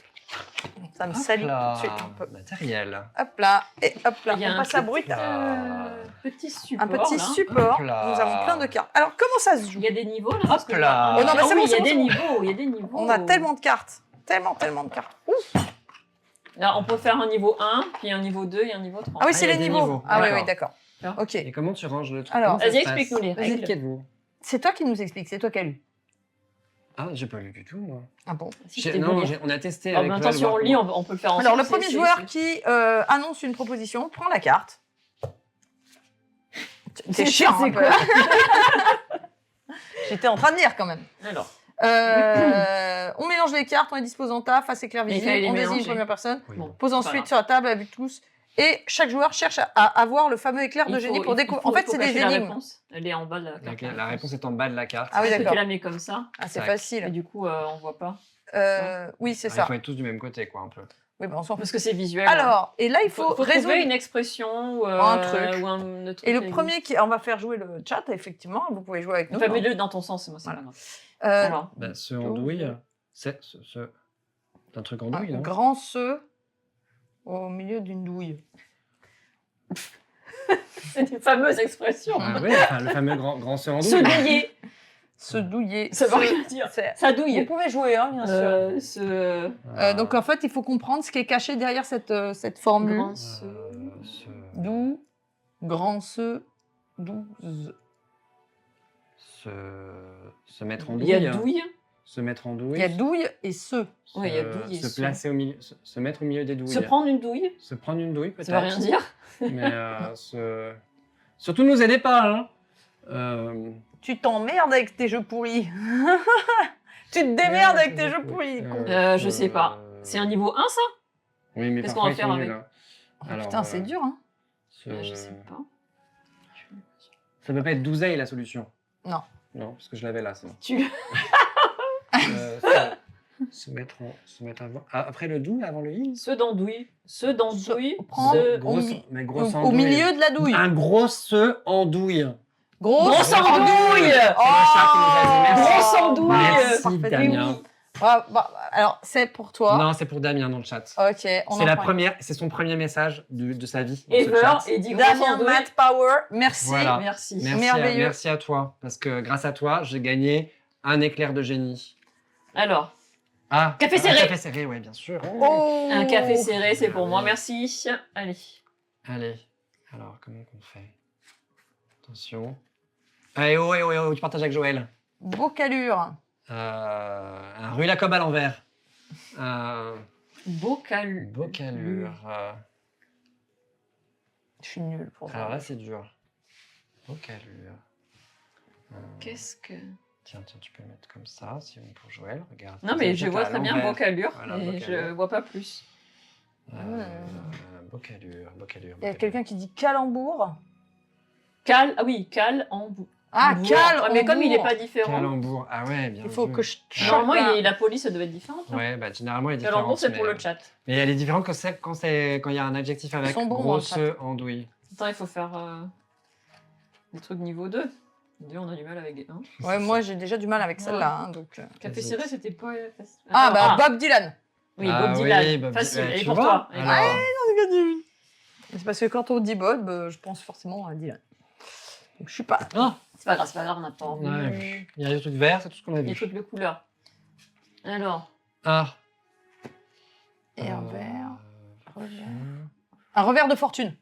Ça me Hop salit là. tout de suite un peu. Matériel. Hop là, et hop là. Il y a On un passe à petit, bruitage. petit support. Un petit là. support. Hop là. Nous avons plein de cartes. Alors, comment ça se joue? Il y a des niveaux là parce que- là. Oh non, mais Ah c'est oui, bon, il y a c'est des bon. niveaux. Il y a des niveaux. On a tellement de cartes. Tellement de cartes. Ouf. Là, on peut faire un niveau 1, puis un niveau 2 et un niveau 3. Ah oui, Ah, c'est il y a les des niveaux. niveaux. Ah oui, D'accord. oui, d'accord. Ok. Et comment tu ranges le truc Alors, Comment ça vas-y, se passe explique-nous les règles. Expliquez-vous. C'est toi qui nous explique, c'est toi qui as lu. Ah, j'ai pas lu du tout, moi. Ah bon. Si, je t'ai Non, vu lire. on a testé Ah, avec mais Val, attention, voir on lit, comment- on peut le faire ensemble. Alors, le c'est- premier c'est- joueur c'est- qui annonce une proposition prend la carte. C'est C'est chiant, c'est un peu. quoi J'étais en train de lire quand même. Alors, On mélange les cartes, on les dispose en tas, face éclair Mais il visible, fallait les on désigne mélanger. une première personne, Oui, bon. bon. pose Voilà. ensuite sur la table avec tous, et chaque joueur cherche à avoir le fameux éclair de génie pour découvrir. En fait, c'est des la énigmes. réponse. Elle est en bas de la carte. La réponse est en bas de la carte. Ah oui, Tu d'accord. la mets comme ça, Ah, c'est Tac. et facile. du coup, on voit pas. Oui, c'est Il ça. faut être tous du même côté, quoi, un peu. Oui, ben, on s'en fout. Parce que c'est visuel. Alors, et là, il faut trouver résoudre. une expression ou Un truc. ou un autre Et le truc. premier qui. On va faire jouer le chat, effectivement. Vous pouvez jouer avec nous. Enfin, mets-le dans ton sens, moi, c'est Voilà. pas grave. Euh, Alors, Bah, ce andouille, c'est un truc un andouille, non grand ce au milieu d'une douille. c'est une fameuse expression. Ah oui, enfin, le fameux grand ce andouille. Se douiller. Se douiller. Ça veut se- rien dire. c'est- Ça Vous douille. pouvez jouer, hein, bien sûr. Ce Donc en fait, il faut comprendre ce qui est caché derrière cette formule. grand ce. Dou, grand ce, douze. Se mettre en Il y a douille. douille. Se mettre en douille. Il y a douille et ce. Ouais, il y a douille et Se ce. placer au milieu, se mettre au milieu des douilles. Se prendre une douille. Se prendre une douille, peut-être. Ça veut rien dire. Mais surtout, ne nous aidez pas, hein. Tu t'emmerdes avec tes jeux pourris. Tu te démerdes avec tes jeux pourris. con. Je sais pas. C'est un niveau 1, ça Oui, mais Qu'est-ce parfois, qu'on va ils sont faire nuls, avec hein. Oh, Alors, putain, c'est dur, hein. Je sais pas. Ça peut pas être douzeille, la solution. Non. Non, parce que je l'avais là, c'est bon. Tu... Se mettre avant. Ah, après le doux, avant le i. Ce d'andouille. Ce d'andouille. Prends- Ce... Au mi- Mais Au, grosse au andouille. milieu de la douille. Un gros se andouille. Grosse Grosse andouille. Grosse andouille. Merci, Parfait. Damien. Alors, c'est pour toi. Non, c'est pour Damien dans le chat. Ok, on C'est en la prend une. première, c'est son premier message de sa vie. dans ce Ever chat. et dit grosse Damien andouille. Matt Power, merci. Voilà. Merci. Merveilleux. Merci à toi, parce que grâce à toi, j'ai gagné un éclair de génie. Alors, Ah, Café un serré. Café serré, ouais, bien sûr. Oh. un café serré, c'est pour moi. Merci. Allez. Allez, alors comment qu'on fait? Attention. Allez, oh, tu partages avec Joël. Bocalure. Un Rue Lacob à l'envers. Bocal. Bocalure. Je suis nulle pour ça. Alors là, c'est dur. Bocalure. Qu'est-ce que... Tiens, tu peux le mettre comme ça, si on pour Joël. Regarde. Non, mais je Peut-être vois à très bien l'envers. bocalure, Voilà, et bocalure. je vois pas plus. Bocalure. Il y a quelqu'un qui dit calembour. Cal, ah oui, cal en bout. Ah, Bourg. cal. Ah, mais comme il n'est embourg. pas différent, Calembour. Ah ouais, bien Il faut vu. que je. normalement, chope la police ça devait être différente. hein. Ouais, bah généralement, elle est différente. Calembour, c'est pour mais- le chat. Mais elle est différente quand il y a un adjectif avec sont bons, grosse en fait. andouille. Attends, il faut faire des trucs niveau 2. 2, on a du mal avec 1. Ouais, moi j'ai déjà du mal avec celle-là. hein, donc. Café Vas-y. serré, c'était pas facile. Ah, Attends, bah Bob Dylan. Oui, Ah Bob oui, Dylan. Bob Facile, Dylan. elle est Tu pour vois toi. Alors, C'est parce que quand on dit Bob, je pense forcément à Dylan. Donc je suis pas. Ah, C'est pas grave, on n'a pas envie. ouais. Il y a des trucs verts, c'est tout ce qu'on a Des vu. trucs de couleur. Alors, Ah. Et un verre. Revers. Un revers de fortune.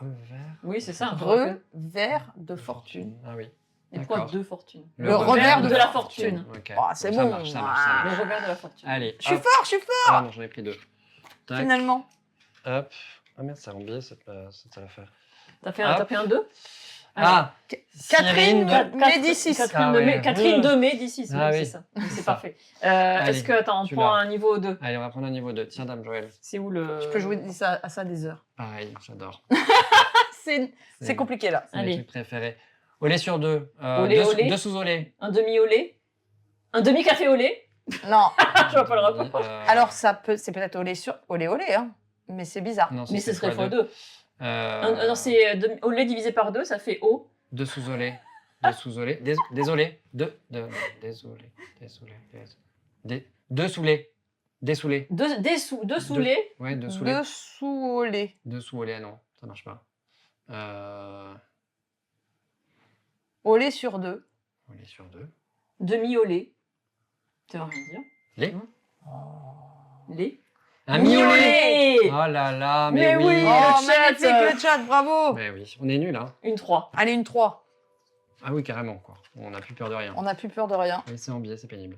Revers. oui, c'est ça. Revers de fortune. Ah oui. Et pourquoi D'accord. 2 fortunes Le revers de la fortune. fortune. Ok. Oh, c'est Ça bon. marche, ça marche, ça Ah. marche. Le revers de la fortune. Allez. Je suis hop. fort, je suis fort. Ah non, j'en ai pris 2. Tac. Finalement. Hop. Ah merde, ça a oublié cette affaire. T'as fait Hop. un 2 Alors, Ah Catherine Cyrine de- Médicis. Catherine, Ah de, ouais. Catherine de Médicis, Ah oui, oui. c'est ça. Oui, c'est Ça. parfait. Allez, Est-ce que, attends, on tu prend l'as. un niveau 2? Allez, on va prendre un niveau 2. Tiens, Dame Joël. C'est où le... Je peux jouer à ça des heures. Pareil, j'adore. C'est compliqué là. C'est mes Allez. trucs préférés. Au lait sur 2. Olé, olé. 2 sous au lait. Un demi au lait? Un demi-café au lait? Non. Je vois pas le rapport. Alors c'est peut-être olé olé, hein. Mais c'est bizarre. Non, Mais ce serait x2. x2. Non, c'est au lait divisé par 2, ça fait O. 2 sous au lait. 2 sous au lait. Désolé. Désolé. 2 sous lait. Dessoulé. Deux sous lait. Ouais, 2 sous lait. 2 sous au lait. 2 sous au lait, non, ça marche pas. Au lait sur 2. Au lait sur 2. Demi au lait. Ça veut rien dire. Lait. Lait. Un mi-au-lait. lait. Oh là là, Mais mais oui. oui. Oh, le chat. magnifique le chat, bravo. Mais oui, on est nuls, hein. Une 3. Allez, une 3. Ah oui, carrément, quoi. On n'a plus peur de rien. On n'a plus peur de rien. Laissez en biais, c'est pénible.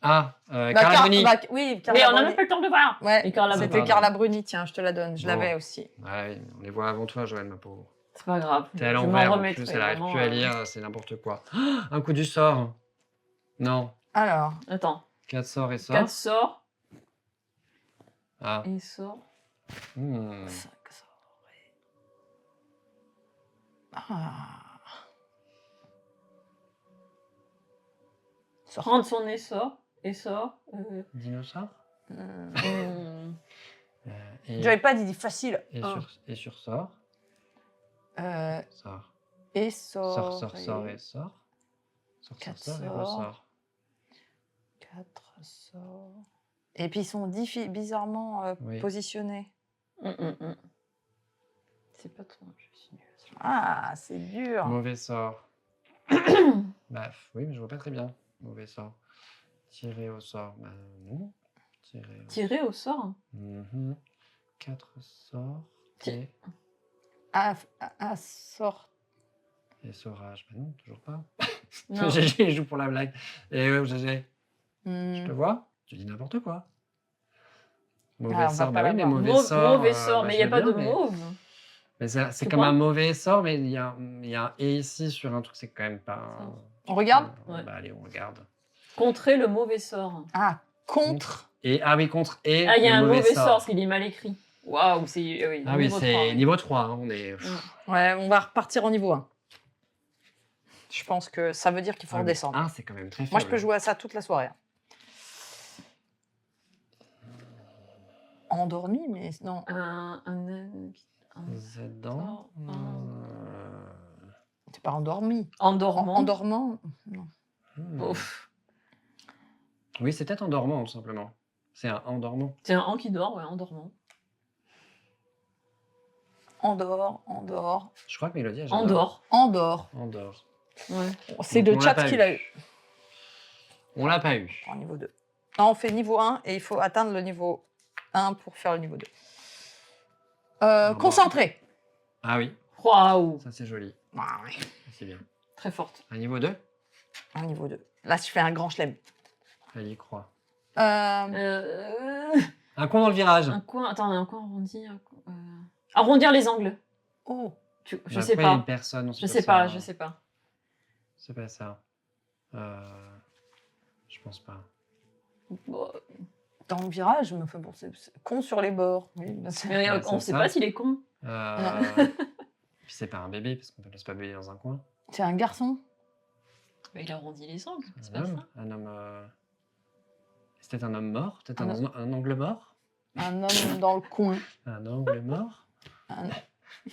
Ah, Bah, Carla Bruni. oui, Mais Carla on n'a Bruni. même pas le temps de voir. Ouais, Et Carla c'était Bruni. Carla Bruni, tiens, je te la donne. Je Bon. l'avais aussi. Ouais, on les voit avant toi, Joël, ma pauvre. C'est pas grave. T'es à Je m'en l'envers, en remettrai, plus, elle arrive vraiment, plus à lire, c'est n'importe quoi. Un coup du sort. Non. Alors, Attends. 4 sorts et 4 sorts. sorts Ah. et sorts. Hmm. 5 sorts. Ah. Sort. Prendre son essor. Dinosaure. Hmm. Et, J'avais pas dit facile. et, Un. sur sort. Sort. Et sort. Sort et sort. Sort, 4 sort et sorts. ressort. 4 sorts. Et puis ils sont bizarrement Oui. positionnés. C'est pas trop. Je suis nulle. Ah, c'est dur. Mauvais sort. Bah oui, mais je vois pas très bien. Mauvais sort. Tirer au sort. Bah non. Tirer au sort. 4 sorts. Ti- À sort. Et saurage. Bah non, toujours pas. Non. GG joue pour la blague. Et ouais, GG. Hmm. Je te vois. Tu dis n'importe quoi. Mauvais Ah, on va sort. pas Bah oui, mais l'avoir. mauvais sort. Mais bah, il n'y a je pas veux de bien, mais- mauve. Mais c'est C'est comme quoi un mauvais sort, mais il y a un et ici sur un truc, c'est quand même pas un... On regarde. Ouais. Bah allez, on regarde. Contrer le mauvais sort. Ah, contre. Et, ah oui, contre et Ah, il y a le un mauvais sort, sort. parce qu'il est mal écrit. Waouh, c'est. Oui, Ah oui, niveau c'est 3, oui. niveau 3. Hein, on est... Ouais, on va repartir au niveau 1. Je pense que ça veut dire qu'il faut Ah oui, redescendre. 1, c'est quand même très faible. Moi, je peux jouer à ça toute la soirée. Endormi, mais non. Z-dents. C'est pas endormi. Endormant. Endormant. Non. Ouf. Oui, c'est peut-être endormant, tout simplement. C'est un endormant. C'est un an qui dort, ouais, endormant. Endort. Je crois que Mélodie a déjà... Endort. Endort. Ouais. C'est Donc, le on chat l'a pas qui eu. l'a eu. On l'a pas eu. En niveau 2. Non, on fait niveau 1 et il faut atteindre le niveau 1 pour faire le niveau 2. Concentré. Ah oui, Waouh. ça c'est joli. Ah ouais. C'est bien. Très forte. Un niveau 2, Un niveau 2. Là, je fais un grand chelem. elle y croit. Euh, Un con dans le virage. un coin. Attends, un coin arrondi. Arrondir les angles. Oh. Je Bah, sais après, pas. une personne, Je sais pas, je sais pas. C'est pas ça. Je pense pas. Bon, Dans le virage, mais enfin, bon, c'est con sur les bords. Oui, bah, c'est- mais Bah, on c'est sait ça. pas s'il est con. Puis c'est pas un bébé, parce qu'on ne laisse pas bébé dans un coin. c'est un garçon. Mais il arrondit les angles, c'est Un pas homme. ça. Un homme. C'est peut-être un homme mort. Peut-être Un un angle mort. Un homme dans le coin. Un angle mort. Un,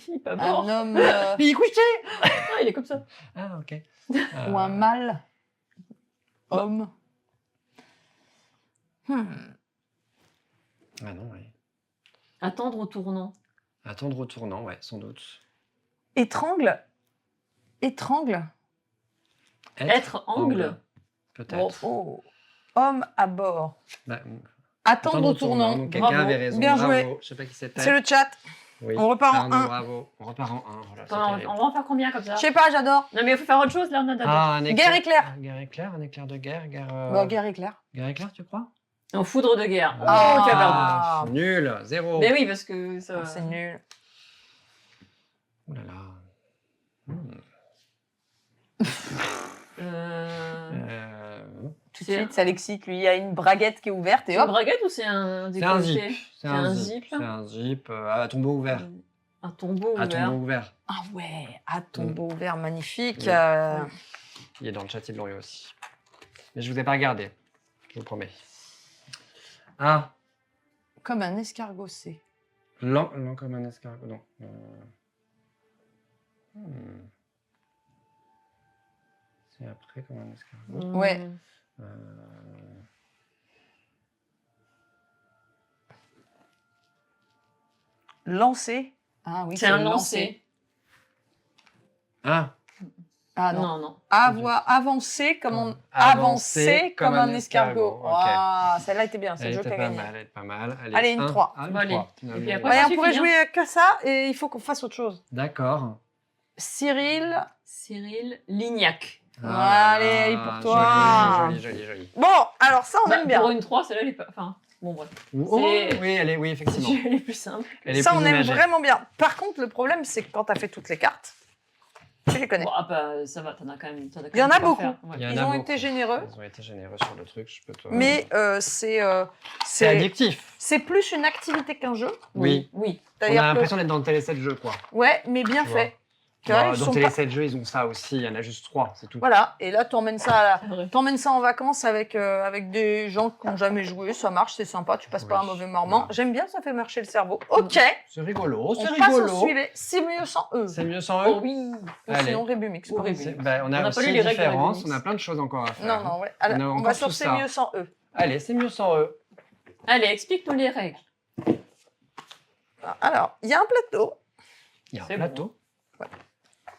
Il est pas mort. un homme Mais il est couché. Ah, il est comme ça. Ah, ok. ou un mâle. Homme. Ah non, oui. Attendre au tournant. Attendre au tournant, ouais, sans doute. Étrangle. Étrangle. Être angle. Peut-être. Oh. Homme à bord. Bah, Attendre au tournant. Donc quelqu'un Bravo. avait raison. Bien Bravo. joué. Je sais pas qui c'était. C'est le chat. Oui. On repart en Arnaud, un. Bravo. On repart en 1. Voilà, c'est Attends, terrible. on va en faire combien comme ça? Je sais pas, j'adore. Non, mais il faut faire autre chose là, on a Ah, un Guerre éclair. Guerre éclair, un éclair de guerre. Guerre, Bon, guerre éclair. guerre éclair, tu crois? En foudre de guerre. Ah. Oh, tu as perdu. Ah. Nul, 0. Mais oui, parce que ça. Ah, c'est nul. là là. Tout de suite, Alexis, lui, il y a une braguette qui est ouverte et C'est une hop. braguette ou c'est un C'est un décolleté? zip. C'est un zip. C'est un zip à tombeau ouvert. Un tombeau À ouvert. tombeau ouvert. Ah ouais, à tombeau ouvert, magnifique. Oui. Il est dans le Château de Loriot aussi. Mais je vous ai pas regardé. Je vous promets. Ah, Comme un escargossé. lent comme un escargot. Non. C'est après comme un escargot. Ouais. Euh, Lancé. Ah oui, C'est un lancé. Ah, Ah non. Non, non. Avancer comme un escargot. Ok. Ah, celle-là était bien, c'est elle le jeu qui était a pas gagné. mal, elle était pas mal. Allez, une 3. Ah, Bon, allez. 3. Et puis après, Ouais, ça on pourrait suffit, hein. jouer qu'à ça et il faut qu'on fasse autre chose. D'accord. Cyril. Cyril Lignac. Allez, pour toi. Joli. Bon, alors ça, on aime bien. Pour une 3, celle-là, elle est pas. Enfin, bon, bref. Oh, C'est- oui, oui, effectivement. Elle est plus simple. Elle est Ça, plus on aime imagée. vraiment bien. Par contre, le problème, c'est que quand tu as fait toutes les cartes, tu les connais. Bon, ah bah, ça va, t'en as quand même. Il y en a pas beaucoup. faire. Ouais. Il y en Ils a ont beaucoup. été généreux, Ils ont été généreux sur le truc, je peux te... mais c'est c'est addictif. c'est plus une activité qu'un jeu. Oui. Oui. On a C'est-à-dire que- l'impression d'être dans le télé 7 jeux, quoi. Ouais, mais bien Tu vois. fait. Tu vois, ils Dans sont télé pas- 7 jeux, ils ont ça aussi. Il y en a juste 3, c'est tout. Voilà, et là, t'emmènes ça, C'est vrai. t'emmènes ça en vacances avec des gens qui n'ont jamais joué, ça marche, c'est sympa, tu passes pas un Oui. mauvais moment. Voilà. J'aime bien, ça fait marcher le cerveau. Ok, C'est rigolo, on c'est passe au rigolo. suivant. C'est mieux sans eux. C'est mieux sans Oh eux. oui. Ou Allez. sinon Rébumix. Ou pardon. Rébumix. On a On n'a aussi pas lu les les règles de différences, Rébumix. on a plein de choses encore à faire. Non, non, ouais. Alors, On a on encore va tout sur C'est ça. mieux sans eux. Allez, c'est mieux sans eux. Allez, explique-nous les règles. Alors, il y a un plateau, Il y a un C'est plateau.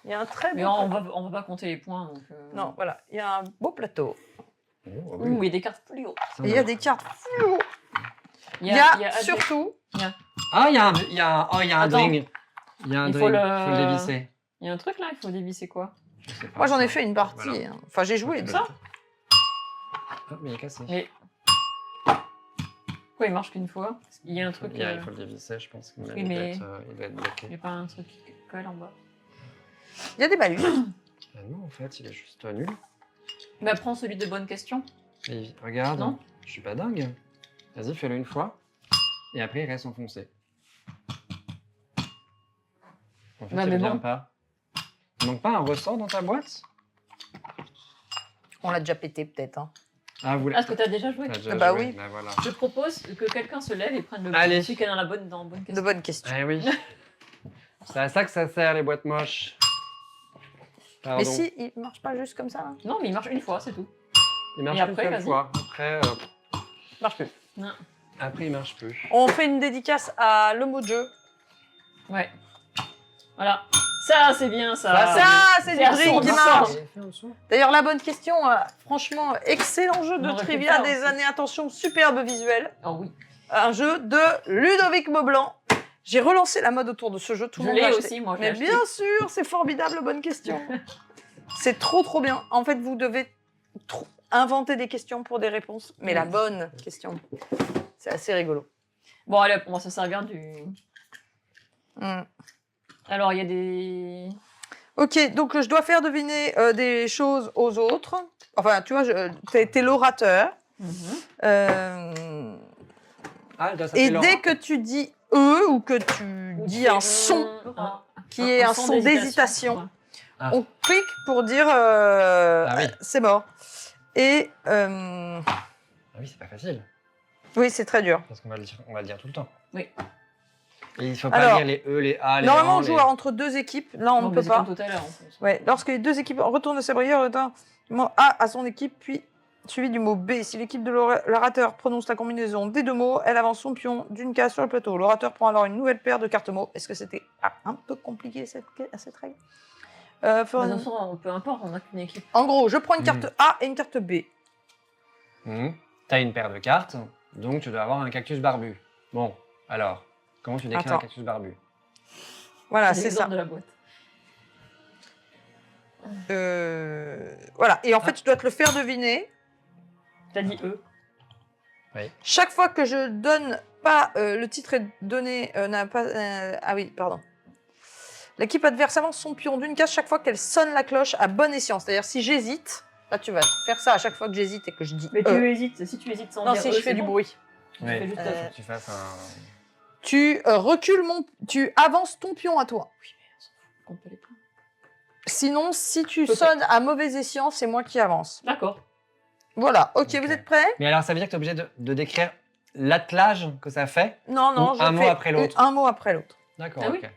il y a un très beau Mais plateau. on va pas compter les points. Donc, Non, voilà, il y a un beau plateau. Oh, Ouh, il y a des cartes fluo. Ça, Et il y a des cartes fluo. Il Il y a Adject- surtout, Ah, il y a un Attends. drink. Il y a un Il drink. faut le- Faut le dévisser. Il y a un truc là, il faut dévisser quoi? Je sais pas, moi j'en ai ça. fait une partie. Voilà. Hein. Enfin, j'ai joué. Ok, ça Ah, mais il est cassé. Mais. Pourquoi il marche qu'une fois? Il y a un truc. Il faut le dévisser, je pense. Oui, mais- Il doit être Il bloqué. n'y a pas un truc qui colle en bas. Il y a des balus. Ah non, en fait, il est juste nul. Bah, prends celui de bonne question. Et regarde, Non. je suis pas dingue. Vas-y, fais-le une fois. Et après, il reste enfoncé. En fait, Bah, il mais revient bon. pas. Il manque pas un ressort dans ta boîte? On l'a déjà pété peut-être. Hein. Ah, vous Ah, est-ce que tu as déjà joué? t'as déjà Bah joué. oui. Bah voilà. Je propose que quelqu'un se lève et prenne le Allez. celui qui est dans la bonne De question. bonnes questions. Eh oui. C'est à ça que ça sert, les boîtes moches. Pardon. Mais si, il marche pas juste comme ça. Là. Non, mais il marche une fois, c'est tout. Il marche Et qu'une après, seule vas-y. fois. Après, Il marche plus. Non. après, il marche plus. On fait une dédicace à le mot de jeu. Ouais. Voilà. Ça, c'est bien ça. Ça, c'est c'est du à drink qui son marche. sens. D'ailleurs, la bonne question, franchement, excellent jeu de On aurait pu trivia le faire des aussi. années. Attention, superbe visuel. Oh oui. Un jeu de Ludovic Maublanc. J'ai relancé la mode autour de ce jeu. Tout Je le monde l'a l'ai acheté. aussi, moi. je Mais l'ai acheté. bien sûr, c'est formidable, bonne question. C'est trop bien. En fait, vous devez inventer des questions pour des réponses, mais la bonne question. C'est assez rigolo. Bon, allez, on va se servir du. Hmm. Alors, il y a des. Ok, donc je dois faire deviner des choses aux autres. Enfin, tu vois, t'es l'orateur. Mhm. Ah, elle doit Et s'appeler Laura. dès que tu dis « e » ou que tu dis un son qui est un son d'hésitation, Ah. on clique pour dire oui. c'est mort. Et Ah oui, c'est pas facile. oui, c'est très dur. Parce qu'on va le dire tout le temps. Oui. Et il faut pas Alors, dire les E, les A, les Normalement, N, on joue les... entre deux équipes. Là, on ne peut pas. Comme tout à l'heure, en plus. Ouais. Lorsque les deux équipes retournent à sa brière, le mot A à son équipe, puis suivi du mot B. Si l'équipe de l'orateur prononce la combinaison des deux mots, elle avance son pion d'une case sur le plateau. L'orateur prend alors une nouvelle paire de cartes mots. Est-ce que c'était un peu compliqué cette règle De toute façon, peu importe, on n'a qu'une équipe. En gros, je prends une carte A et une carte B. T'as une paire de cartes, donc tu dois avoir un cactus barbu. Bon, alors, comment tu décris un Attends. cactus barbu? Voilà, C'est c'est ça. l'exemple de la boîte. Voilà. Et en fait, tu dois te le faire deviner. T'as dit E. Chaque fois que je donne pas, le titre est donné, n'a pas. Ah oui, pardon. L'équipe adverse avance son pion d'une case chaque fois qu'elle sonne la cloche à bon escient. C'est-à-dire, si j'hésite, là, tu vas faire ça à chaque fois que j'hésite et que je dis Mais tu hésites, si tu hésites sans Non, dire si je fais du bruit. Ouais, fais juste faut la- que tu fasses un... Tu tu avances ton pion à toi. Oui, mais on s'en fout, on compte pas les points. Sinon, si tu Ok. sonnes à mauvais escient, c'est moi qui avance. D'accord. Voilà, ok, Ok. vous êtes prêts? Mais alors, ça veut dire que tu es obligé de décrire l'attelage que ça fait? Non, non, Ou un mot après l'autre. Un mot après l'autre. D'accord, Ah oui. ok.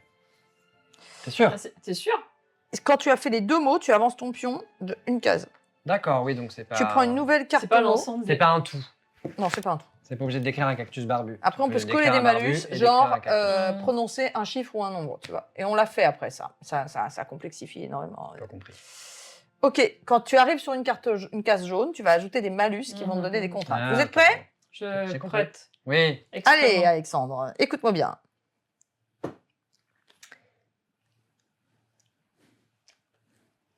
T'es sûr? Ah, c'est sûr. Quand tu as fait les 2 mots, tu avances ton pion d'une case. D'accord, oui, donc c'est pas... Tu prends une nouvelle carte C'est pas mot. l'ensemble. C'est pas un tout. Non, c'est pas un truc. C'est pas obligé de décrire un cactus barbu. Après, on Tu peut se coller décrire des un barbu malus, et décrire genre un cactus. prononcer un chiffre ou un nombre, tu vois. Et on l'a fait après ça. Ça complexifie énormément. Pas compris. Ok, quand tu arrives sur une case jaune, tu vas ajouter des malus qui vont te donner des contraintes. Ah, Vous êtes ok. prêts? Je J'ai compris. prête. Oui. Extrêmement. Allez, Alexandre, écoute-moi bien.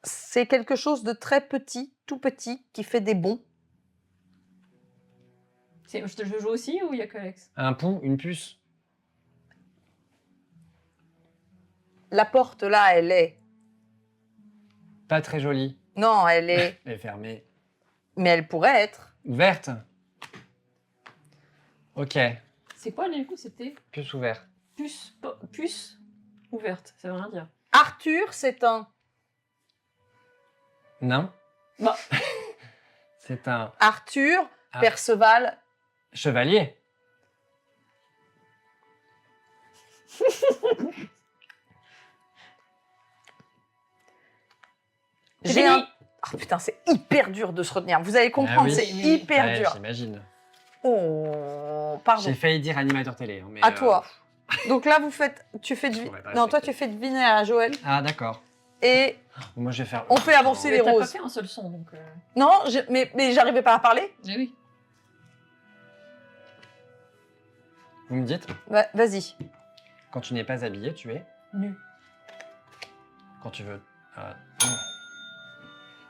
C'est quelque chose de très petit, tout petit, qui fait des bonds. Je joue aussi ou il y a qu'Alex? Un pou, une puce. La porte, là, elle est... Pas très jolie. Non, elle est... Elle est fermée. Mais elle pourrait être. Ouverte. Ok. C'est quoi du coup? C'était Puce ouverte. puce ouverte. Ça veut rien dire. Arthur, c'est un... Non. Bah. C'est un Arthur, Ah. Perceval... chevalier. J'ai un... Oh, putain, c'est hyper dur de se retenir. Vous allez comprendre, Ah oui. c'est hyper Ouais, dur. J'imagine. Oh, pardon. J'ai failli dire animateur télé. Hein, mais, À toi. Donc là, tu fais Je pourrais pas non, toi, respecter. tu fais deviner à Joël. Ah, d'accord. Et Moi, je vais faire... on fait avancer Mais les t'as pas roses. fait un seul son donc. Non, mais j'arrivais pas à parler. Eh oui. Vous me dites, Vas-y. quand tu n'es pas habillé, tu es... Nu. Quand tu veux...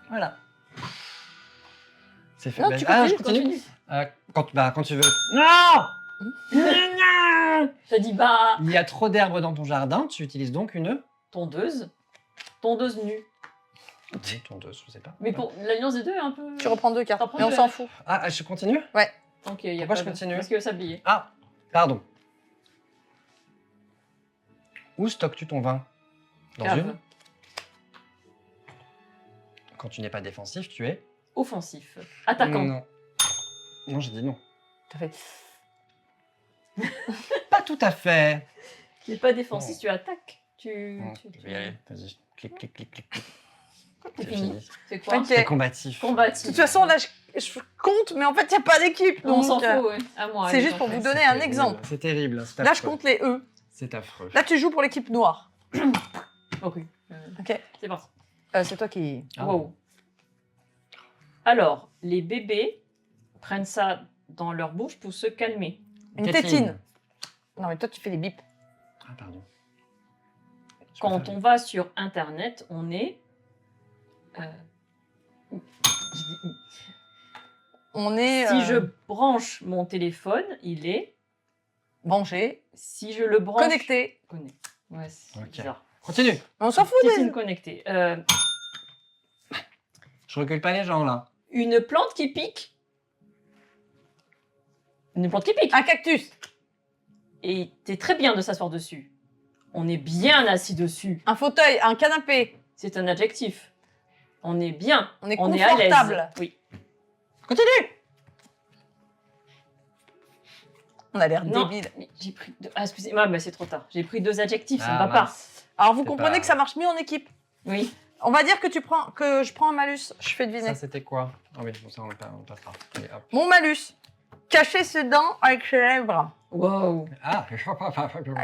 Voilà. C'est fait. Non, Bah, tu ah, je continues, continue. Quand tu veux... Non. T'as dit bah Il y a trop d'herbes dans ton jardin, tu utilises donc une... tondeuse nue. Tondeuse, je sais pas. Mais pour l'alliance des deux est un peu. Tu reprends 2 cartes. T'en prends Et on deux, s'en hein. fout. Ah, je continue? Ok, y a Pourquoi pas je de- continue Parce qu'il veut s'habiller. Ah, pardon. Où stockes-tu ton vin? Dans Cave. une? Quand tu n'es pas défensif, tu es... Offensif. Attaquant. Non. Non, j'ai dit non. T'as fait... Pas tout à fait. Tu n'es pas défensif, tu attaques. Non, tu- je vais y aller. Vas-y. Clic, clic, clic, clic, clic. C'est C'est fini. fini. C'est quoi Ok. C'est combatif. De Combatif. toute façon, là, je compte, mais en fait, il n'y a pas d'équipe. on Donc, s'en fout, ouais. À moi. c'est allez, juste t'en pour fais. vous donner C'est un terrible. exemple. C'est terrible. c'est Là, je affreux. compte les E. C'est affreux. Là, tu joues pour l'équipe noire. Ok. Ok. C'est parti. C'est toi qui... Ah. Wow. Alors, les bébés prennent ça dans leur bouche pour se calmer. Une Tétine. tétine. Non, mais toi, tu fais les bips. Ah, pardon. Je Quand préfère- on va sur Internet, on est... On est Si je branche mon téléphone, il est... branché, Si je le branche... connecté. Connecté. Ouais, c'est Ok. bizarre. Continue. Mais on s'en fout Tétine des... connectée. Je recule pas les gens, là. Une plante qui pique. Une plante qui pique. Un cactus. Et c'est très bien de s'asseoir dessus. On est bien assis dessus. Un fauteuil. Un canapé. C'est un adjectif. On est bien. On est On est à l'aise. confortable. Oui. Continue. On a l'air Non, débile. mais j'ai pris deux... Ah, excusez-moi, mais c'est trop tard. J'ai pris 2 adjectifs, ça ne Ah, va pas. mince. Alors, vous C'est comprenez pas- que ça marche mieux en équipe. Oui. On va dire que je prends un malus. Je fais deviner. Ça, c'était quoi? Ah oui, bon, ça, on passera. Allez, hop. Mon malus. Cacher ses dents avec ses lèvres. Wow. Ah,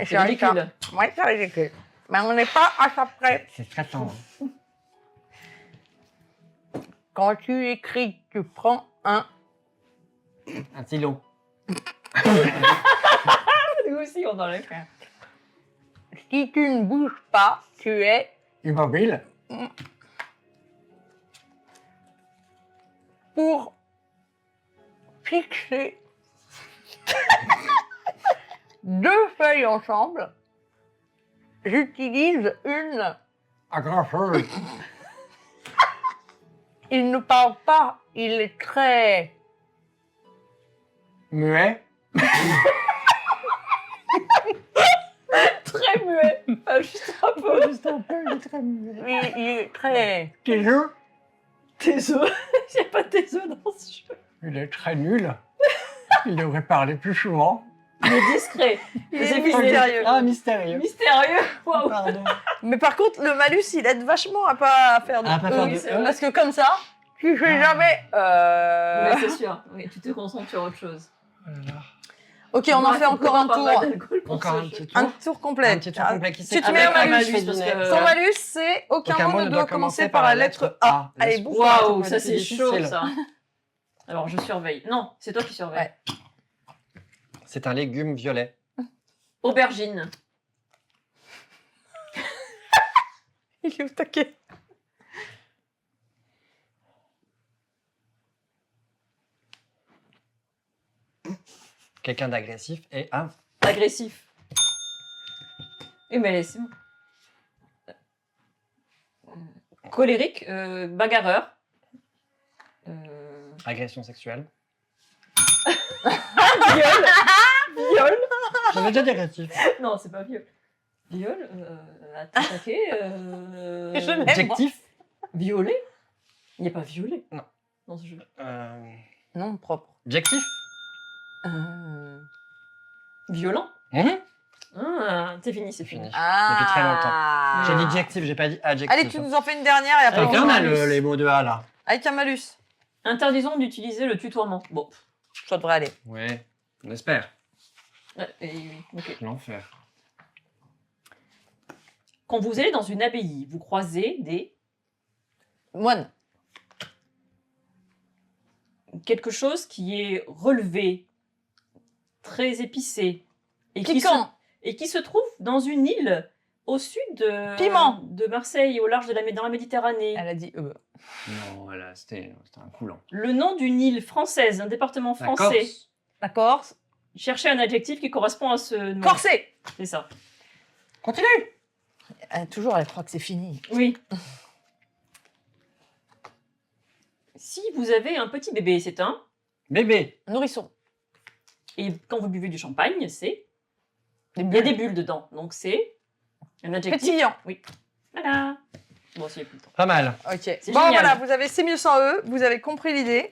C'est ridicule. Oui, c'est ridicule. Mais on n'est pas à ça près. c'est stressant. hein. Quand tu écris, tu prends un... Un stylo. Nous aussi, on en a fait. Si tu ne bouges pas, tu es... Immobile. Pour fixer 2 feuilles ensemble, j'utilise une... Agrafeuse. Il ne parle pas, il est très... Muet. Très muet. Juste un peu. Juste un peu, il est très muet. Il est très... Tes œufs. Tes œufs. Il n'y a pas de tes œufs dans ce jeu. Il est très nul. Il devrait parler plus souvent. Il est discret. Il est C'est mystérieux. Ah, mystérieux. Mystérieux. Waouh. Pardon. Mais par contre, le malus, il aide vachement à pas faire de... À pas faire de c'est E. Parce que comme ça, tu fais jamais... Mais c'est sûr. Oui, tu te concentres sur autre chose. Voilà. Ok, on en fait encore un tour. Encore un petit tour. Un tour complet. Un petit tour complet qui Tu te s'est- mets Avec un un malus. malus, parce que- Ton malus, c'est aucun mot ne doit commencer par la lettre A. Allez, bouffe. Waouh, c'est ça c'est difficile. chaud ça. Alors je surveille. Non, c'est toi qui surveille. Ouais. C'est un légume violet. Aubergine. Il est au taquet. Quelqu'un d'agressif et un... Agressif. Oui, mais c'est bon. Colérique, bagarreur. Agression sexuelle. Viol. Viol. J'avais déjà dit agressif. Non, c'est pas viol. Viol. Attaquer. Je l'aime. Adjectif. Violer. Il n'y a pas violé. Non. Dans ce jeu. Non, propre. Adjectif. Violent. Mhm. Ah, c'est fini, c'est fini. Fini. Ah. Depuis très longtemps. J'ai dit adjectif, j'ai pas dit adjectif. Allez, tu nous en fais une dernière et après Alors, on Quelqu'un joue a un malus. les mots de A là. Avec un malus. Interdisons d'utiliser le tutoiement. Bon. Ça devrait aller. Ouais, on espère. Oui, ok. L'enfer. Quand vous allez dans une abbaye, vous croisez Moine. quelque chose qui est relevé, très épicé, et Piquant. qui se trouve dans une île au sud Piment. de Marseille, au large dans la Méditerranée. Elle a dit Non, voilà, c'était un coulant. Le nom d'une île française, un département La français. Corse. La Corse. Cherchez un adjectif qui correspond à ce nom. Corsé. C'est ça. Continue. Toujours, elle croit que c'est fini. Oui. Si vous avez un petit bébé, c'est un. Bébé. Nourrisson. Et quand vous buvez du champagne, c'est. Des Il y a des bulles dedans. Donc c'est un adjectif. Pétillant. Voilà. Bon, s'il n'y a plus le temps. Pas mal. Ok. C'est Bon, génial. voilà, vous avez C'est mieux sans eux. Vous avez compris l'idée.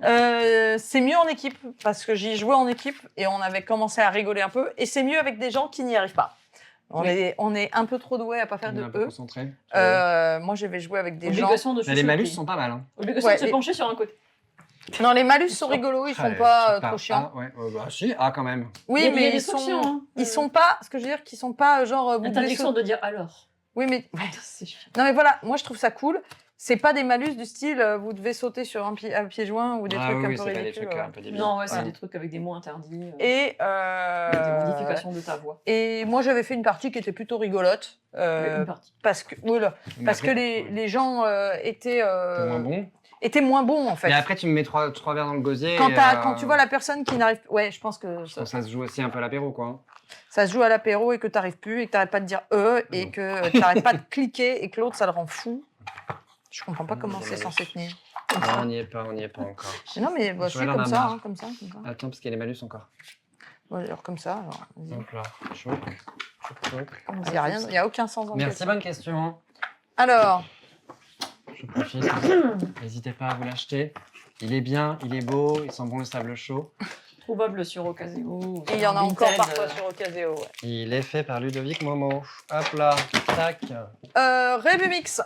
C'est mieux en équipe parce que j'y jouais en équipe et on avait commencé à rigoler un peu. Et c'est mieux avec des gens qui n'y arrivent pas. On est un peu trop doués à pas faire On est de un peu E. concentré. Moi, je vais jouer avec des gens. Obligation de Mais les chuchoter. malus sont pas mal. Hein. Obligation Ouais, de se les- pencher sur un côté. Non, les malus sont rigolos, ils sont Allez, pas super. trop chiants. Ah, ouais, bah si, ah quand même. Oui, Il y a mais des ils sont, options, hein. ils sont pas, ce que je veux dire, qu'ils sont pas genre. vous devez Interdiction sauter. de dire alors. Oui, mais C'est chiant. non, mais voilà, moi je trouve ça cool. C'est pas des malus du style vous devez sauter sur un pied joint ou des Ah trucs oui, un oui, peu c'est pas des ridicules. trucs un peu débiles. Non, ouais, c'est Ouais. des trucs avec des mots interdits. Et Des modifications de ta voix. et moi j'avais fait une partie qui était plutôt rigolote Une partie. parce que voilà, Mais parce que après, les gens étaient t'es moins bon. étaient moins bons en fait. Mais après, tu me mets trois verres dans le gosier. Quand, et, quand tu vois la personne qui n'arrive, ouais, je pense que Ça se joue aussi un peu à l'apéro, quoi. hein. ça se joue à l'apéro et que t'arrives plus et que t'arrêtes pas de dire et Non. que t'arrêtes pas de cliquer et que l'autre ça le rend fou. Je comprends pas Non, comment mais c'est voilà. censé tenir. Non, on n'y est pas encore. Mais non mais bah, Je si, vais comme en ça, avoir. hein, comme ça. Attends, parce qu'il y a les malus encore. Ouais, alors comme ça. Alors, vas-y. Donc là, choc, choc, choc. Il y a rien, il y a aucun sens dans le Merci, question. bonne question. Alors, Je profite. N'hésitez pas à vous l'acheter. Il est bien, il est beau, il sent bon le sable chaud. Trouvable sur Ocaseo. et il y en a encore Vinted, parfois sur Ocaseo. Ouais. Il est fait par Ludovic Momo. Hop là, tac. Rebumix,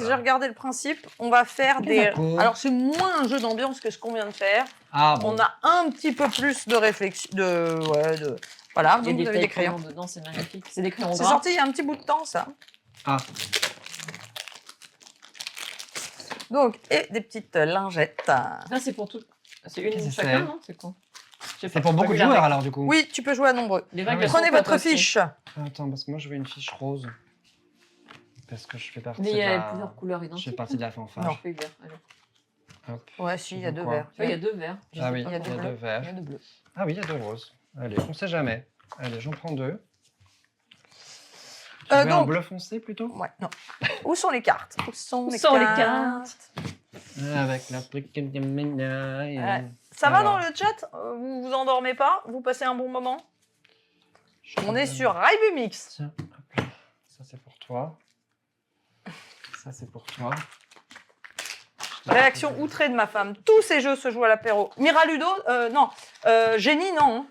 j'ai regardé le principe. On va faire des. D'accord. Alors c'est moins un jeu d'ambiance que ce qu'on vient de faire. Ah bon. On a un petit peu plus de réflexion, voilà. Il y a Donc des vous avez des tailles crayons. dedans, c'est magnifique. C'est des crayons C'est gras. sorti il y a un petit bout de temps ça. Ah, Donc et des petites lingettes. Ça, c'est pour tout. C'est une Qu'est-ce que chacun, c'est non? C'est quoi? Je sais c'est pas, pour j'ai beaucoup pas de vu la joueurs règle. alors du coup. Oui, tu peux jouer à nombreux. Les règles Ah ouais. sont Prenez faites votre aussi. fiche. Attends, parce que moi je veux une fiche rose. Parce que je fais partie Mais il de y a la... plusieurs couleurs Je identiques. fais partie de la fanfare. Non, je fais vert. Allez. Hop. Ouais, si, il y a deux Quoi verts. Tu vois, il y a deux verts. Je Ah sais oui, pas il y a il y comment. a deux deux Il y verts. a deux bleus. Ah oui, il y a deux roses. Allez, on sait jamais. Allez, j'en prends deux. Tu veux un donc, bleu foncé plutôt? ouais, non. Où sont les cartes? Où sont Où les sont les cartes? Avec la truc. Ouais. Ça va dans le chat? Vous vous endormez pas? Vous passez un bon moment? On est sur Raibu Mix. Tiens, hop là. Ça c'est pour toi. Ça c'est pour toi. Réaction outrée de ma femme. Tous ces jeux se jouent à l'apéro. Mira Ludo, non. Génie, non.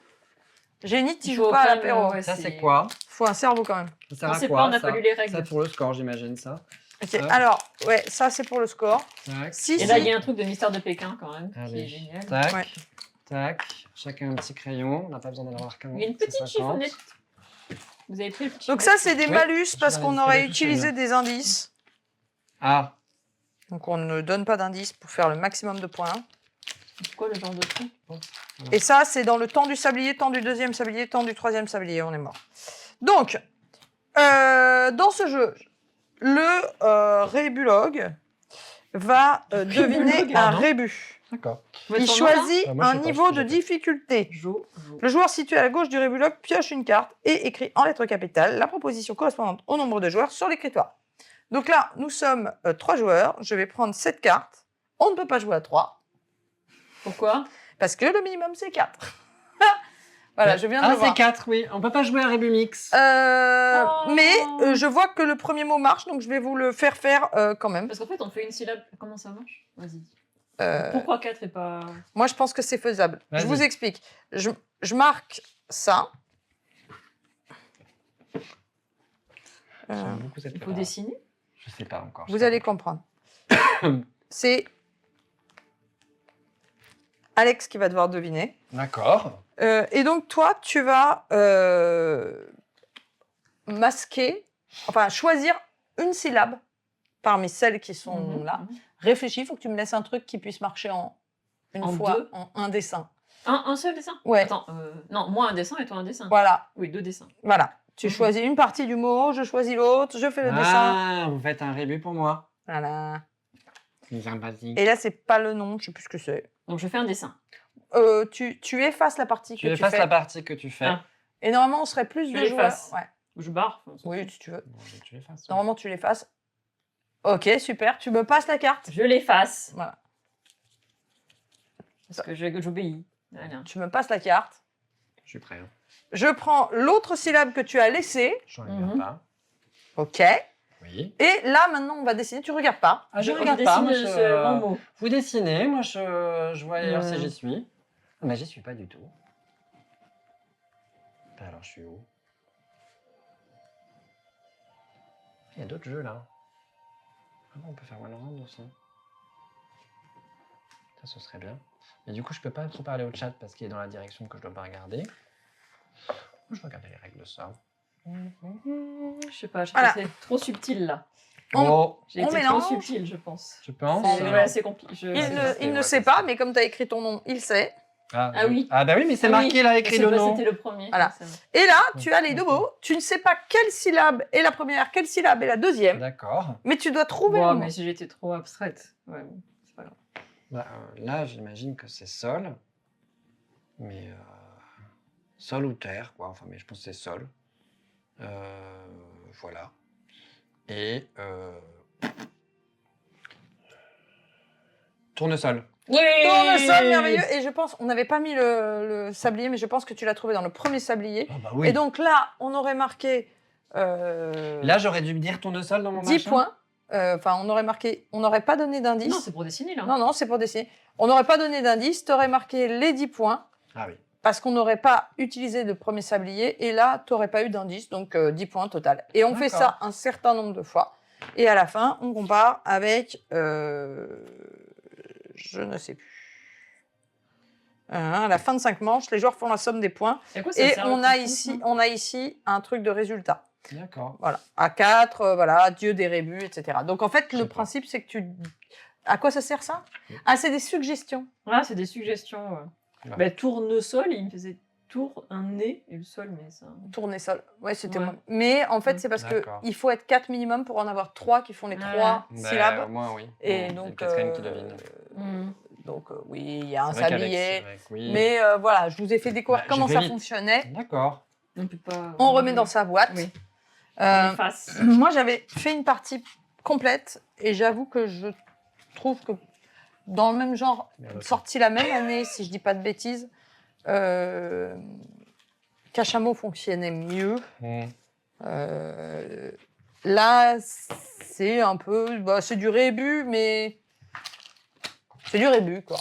Génie, tu Il joues faut pas à quand même, l'apéro. ouais, Ça c'est quoi? Faut un cerveau quand même. Ça sert On à sait quoi, pas, on n'a ça pas lu les règles. Ça pour le score, j'imagine ça. Ok, Hop. alors, ouais, ça c'est pour le score. Tac. Si, Et là, il y a un truc de mystère de Pékin quand même, qui Allez. est génial. Tac. Ouais. Tac. Chacun un petit crayon. On n'a pas besoin d'en avoir qu'un. Il y a une c'est petite 50. chiffonnette. Vous avez pris le petit Donc ça c'est des Oui, malus parce j'en ai qu'on fait aurait la touche, utilisé celle-là. des indices. Ah, Donc on ne donne pas d'indices pour faire le maximum de points. C'est quoi le genre de truc? Et ça c'est dans le temps du sablier, temps du deuxième sablier, temps du troisième sablier. On est mort. Donc, dans ce jeu, le rébulog va deviner un pardon. rébus. d'accord. Il choisit Ah, moi, je un sais pas niveau ce que de j'ai fait. difficulté. Jo. Le joueur situé à la gauche du rébulog pioche une carte et écrit en lettres capitales la proposition correspondante au nombre de joueurs sur l'écritoire. Donc là, nous sommes 3 joueurs. Je vais prendre cette carte. On ne peut pas jouer à 3 Pourquoi? parce que le minimum c'est 4. Voilà, je viens de le Ah, voir. c'est 4, oui. On peut pas jouer à Rébus Mix. Oh. Mais je vois que le premier mot marche, donc je vais vous le faire quand même. Parce qu'en fait, on fait une syllabe. Comment ça marche? Vas-y. Euh, Pourquoi 4 et pas. Moi, je pense que c'est faisable. Je Vas-y. vous explique. Je marque ça. J'aime beaucoup cette Il faut couleur. dessiner? Je sais pas encore. Vous allez comprendre. C'est Alex qui va devoir deviner. D'accord. Et donc, toi, tu vas masquer, enfin, choisir une syllabe parmi celles qui sont Mhm, là. mhm. Réfléchis, il faut que tu me laisses un truc qui puisse marcher une En fois, deux en un dessin. Un seul dessin? Ouais. Attends, non, moi un dessin et toi un dessin. Voilà, Oui, 2 dessins. voilà. Tu Mhm. choisis une partie du mot, je choisis l'autre, je fais le dessin. Ah, vous faites un Rébus pour moi. Voilà. C'est sympathique. Et là, c'est pas le nom, je sais plus ce que c'est. Donc je fais un dessin. Tu effaces la partie Tu que tu effaces fais. la partie que tu fais. Ah. Et normalement, on serait plus Je de joueurs. l'efface. Ouais. Je barre. Enfin, Oui, si tu veux. Bon, tu l'effaces. ouais. Normalement, tu l'effaces. Ok, super. Tu me passes la carte. Je l'efface. Voilà. Parce que j'obéis. Voilà. Tu me passes la carte. Je suis prêt. Hein. Je prends l'autre syllabe que tu as laissée. Je regarde Mhm. pas. Ok. Oui. Et là, maintenant, on va dessiner. Tu regardes pas. Ah, je Je regarde pas. dessine Moi, ce grand mot. Vous dessinez, moi je vois ailleurs si Hmm. j'y suis. Ah, mais j'y suis pas du tout. Bah, alors je suis où? Il y a d'autres jeux là. Ah bon, on peut faire One Round aussi. Ça, ce serait bien. Mais du coup, je peux pas trop parler au chat parce qu'il est dans la direction que je dois pas regarder. Je vais regarder les règles de ça. Je sais pas, je Voilà. trouve que c'est trop subtil là. Oh, J'ai On été mélange. trop subtil, je pense. tu penses? C'est compliqué. Il ne sait pas, mais comme tu as écrit ton nom, il sait. Ah, Ah oui. Ah bah oui, mais c'est Ah marqué oui, là, écrit le nom. C'était le premier. Voilà. forcément. Et là, tu as les deux mots. Tu ne sais pas quelle syllabe est la première, quelle syllabe est la deuxième. D'accord. Mais tu dois trouver Bon, le mot. mais si j'étais trop abstraite. Ouais, bon, c'est pas grave. Bah, là, j'imagine que c'est sol. Mais sol ou terre, quoi. Enfin, mais je pense que c'est sol. Voilà. Et tournesol. Oui. Tournesol merveilleux. Et je pense, on n'avait pas mis le sablier, mais je pense que tu l'as trouvé dans le premier sablier. Ah bah oui. Et donc là, on aurait marqué Là, j'aurais dû me dire tournesol dans mon 10 machin. points. Enfin, on aurait marqué, on n'aurait pas donné d'indice. Non, c'est pour dessiner là. Non, non, c'est pour dessiner. On n'aurait pas donné d'indice. Tu aurais marqué les 10 points Ah oui. parce qu'on n'aurait pas utilisé le premier sablier. Et là, tu n'aurais pas eu d'indice. Donc, 10 points total. Et on fait D'accord. ça un certain nombre de fois. Et à la fin, on compare avec... je ne sais plus. À la fin de 5 manches, les joueurs font la somme des points. Et, quoi, ça Et sert on le a, concours, ici, ça on a ici un truc de résultat. D'accord. Voilà. À 4, voilà, Dieu des rébus, etc. Donc en fait, Je le sais pas. principe, c'est que tu... À quoi ça sert ça? Oui. Ah, c'est des suggestions. Ah, c'est des suggestions. Ouais. Bah, tournesol, il me faisait tour, un nez et le sol, mais ça. Tournesol. Ouais, c'était Ouais. moi. Mais en fait, c'est parce que D'accord. il faut être 4 minimum pour en avoir 3 qui font les Voilà. 3 Bah, syllabes. au moins, oui. Et Bon, donc, Catherine qui devine. oui, il y a un C'est vrai qu'Alex, sablier. c'est vrai que oui. Mais voilà, je vous ai fait découvrir Bah, comment j'ai ça fait vite. fonctionnait. D'accord. On peut pas. On remet dans sa boîte. Oui. Euh, Les faces. moi, j'avais fait une partie complète et j'avoue que je trouve que dans le même genre, sorti la même année, si je dis pas de bêtises, Cachamot fonctionnait mieux. Là, c'est un peu... Bah, c'est du rébut, mais... C'est du rébut, quoi.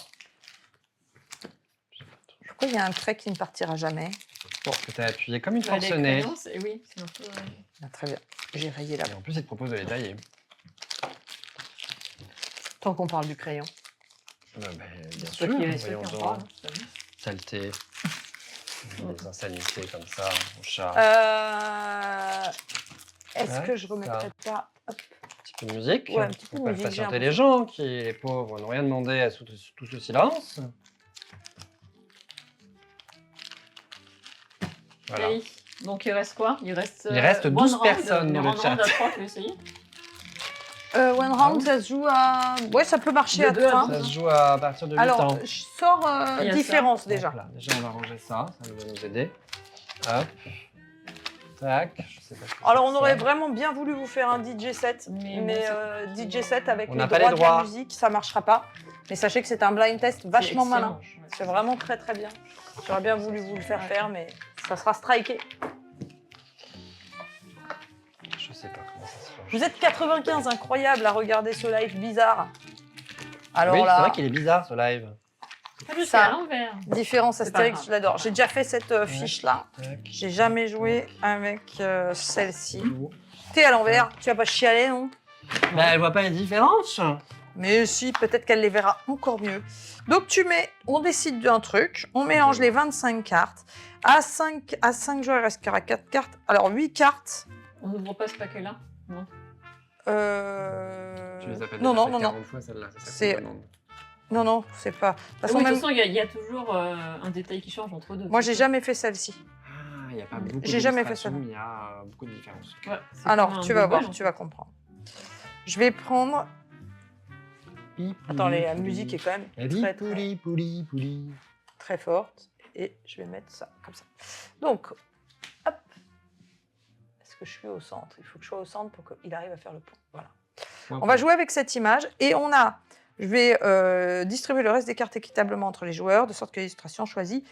Pourquoi il y a un trait qui ne partira jamais? Bon, que t'as appuyé comme une Ouais, les forcenée. crayons, oui, c'est un peu... Ah, très bien, j'ai rayé là. Et en plus, il te propose de les tailler. Tant qu'on parle du crayon. Bien C'est sûr, toi qui voyons en donc. parle, c'est bien. Saleté. Des insanités comme ça, au chat. Est-ce Ouais, que je remettrais ça. pas... Hop. Un petit peu de musique. Ouais, un petit peu de On peut musique, j'ai patienter les gens qui, les pauvres, n'ont rien demandé à tout ce silence. Voilà. Oui. Donc il reste quoi? Il reste Il 12 one personnes round. dans Le le round chat. à 3, tu veux essayer? One round, ça se joue à... Ouais, ça peut marcher à De deux à 3. douze. Ça se joue à partir de 8 Alors, ans. je sors Il y a différence déjà. Voilà, déjà, on va ranger ça. Ça va nous aider. Hop. Tac. Je sais pas ce que Alors, c'est on que aurait ça. vraiment bien voulu vous faire un DJ set, Mais mais bon, c'est- DJ set avec On les n'a pas droits les de la droits. musique, ça marchera pas. Mais sachez que c'est un blind test vachement c'est malin. excellent. C'est vraiment très très bien. J'aurais bien voulu vous le faire faire, mais ça sera striké. Je sais pas comment ça se fait. Vous êtes 95, incroyable à regarder ce live bizarre. Alors Oui, c'est là, vrai qu'il est bizarre ce live. Ah, je suis Ça. à l'envers. différence C'est pas Astérix, grave. je l'adore. J'ai déjà fait cette fiche-là. Tac. J'ai jamais joué avec celle-ci. Tout. T'es à l'envers, tu vas pas chialer, non? Bah, elle voit pas les différences. Mais si, peut-être qu'elle les verra encore mieux. Donc tu mets, on décide d'un truc, on mélange les 25 cartes. À 5 joueurs, il restera 4 cartes. Alors 8 cartes. On n'ouvre pas ce paquet-là? Non. Tu les appelles Non, déjà non, fait non, non. 40 fois celle-là. C'est ça que C'est- tu me demandes. Non, non, c'est pas. De toute Oui, façon, de toute même... façon, il y a toujours un détail qui change entre deux. Moi, c'est j'ai ça. jamais fait celle-ci. Ah, il n'y a pas beaucoup J'ai jamais fait ça. d'illustrations, il y a beaucoup de différences. Ouais, c'est Alors, comme un tu vas Google, voir, en tu fait. vas comprendre. Je vais prendre... Attends, la musique est quand même très, très, pouli. très forte. Et je vais mettre ça, comme ça. Donc, hop. Est-ce que je suis au centre? Il faut que je sois au centre pour qu'il arrive à faire le point. Voilà. On va jouer avec cette image et on a... Je vais distribuer le reste des cartes équitablement entre les joueurs, de sorte que l'illustration choisie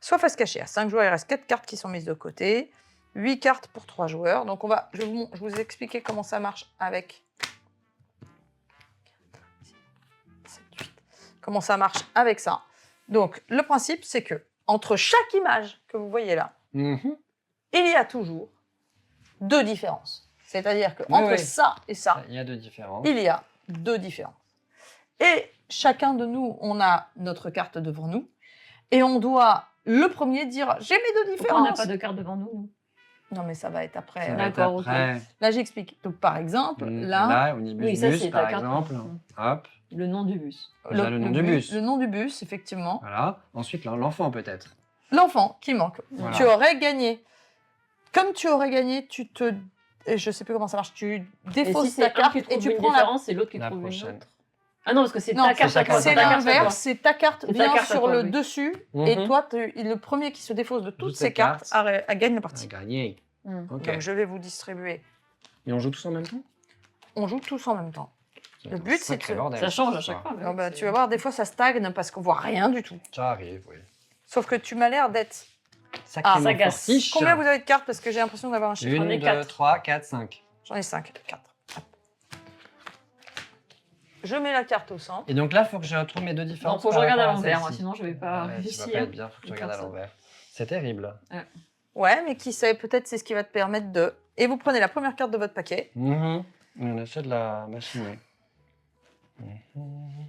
soit face cachée. À 5 joueurs, il reste 4 cartes qui sont mises de côté, 8 cartes pour 3 joueurs. Donc je vais vous expliquer comment ça marche avec... 7, 8. Comment ça marche avec ça. Donc le principe, c'est que entre chaque image que vous voyez là, Mhm. il y a toujours 2 différences. C'est-à-dire que Oui, entre oui. ça et ça, Il y a deux différences. il y a 2 différences. Et chacun de nous, on a notre carte devant nous. Et on doit, le premier, dire « j'ai mes 2 Pourquoi on n'a différences pas de carte devant nous, nous ». Non, mais ça va être après. Ça va être D'accord, ok. après. Là, j'explique. Donc, par exemple, là, Là, Omnibus Oui, ça, Bus, c'est par ta carte. exemple. Hop, Le nom du bus. déjà le nom du bus. Le nom du bus, effectivement. Voilà. Ensuite, l'enfant peut-être. L'enfant qui manque. Voilà. Tu aurais gagné. Comme tu aurais gagné, tu te... et je sais plus comment ça marche. Tu Et défausses si ta c'est un carte qui et trouve tu une prends la... différence, c'est l'autre qui La trouve une prochaine. autre. Ah non, parce que c'est Non, ta carte à toi. c'est ta carte à toi. l'inverse. C'est ta carte C'est ta vient carte à sur toi, le oui. dessus. Mhm. Et toi, le premier qui se défausse de toutes Toutes ces ces cartes cartes. gagne la On a partie. gagné. Hmm. Ok. Donc, je vais vous distribuer. Et on joue tous en même temps. On joue tous en même temps. Le but, c'est Sacré de... bordel, Ça change à ce chaque soir. fois. Non, bah, tu vas voir, des fois, ça stagne parce qu'on voit rien du tout. Ça arrive, oui. Sauf que tu m'as l'air d'être... Sacrément ça gasse. fortiche. Combien vous avez de cartes? Parce que j'ai l'impression d'avoir un chiffre. J'en ai 1, 2, quatre. 3, 4, 5. J'en ai 5. 4. Je mets la carte au centre. Et donc là, il faut que je retrouve mes deux Non, différences. faut que je par regarde à rapport l'envers, moi, celle-ci. sinon je vais pas Ouais, tu vas réussir. pas être bien, faut que tu de regardes à faire ça. l'envers. C'est terrible. Ouais, mais qui sait, peut-être c'est ce qui va te permettre de... Et vous prenez la première carte de votre paquet. Mhm. On achète la machine. Mhm.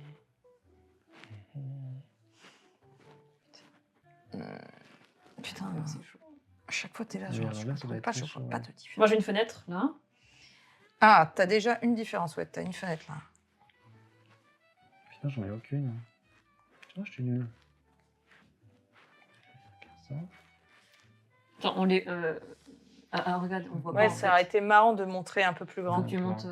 Putain, C'est chaud. à chaque fois t'es là, Oui, genre, alors je là, ça comprends doit être pas, très je chaud, vois pas ouais. de différence. Moi j'ai une fenêtre là. Ah, t'as déjà une différence, ouais, t'as une fenêtre là. Putain, j'en ai aucune. Putain, je suis nul. Ça. Attends, on les. Regarde, on voit Ouais, pas. en ça fait. aurait été marrant de montrer un peu plus Faut grand. que tu D'accord. montes.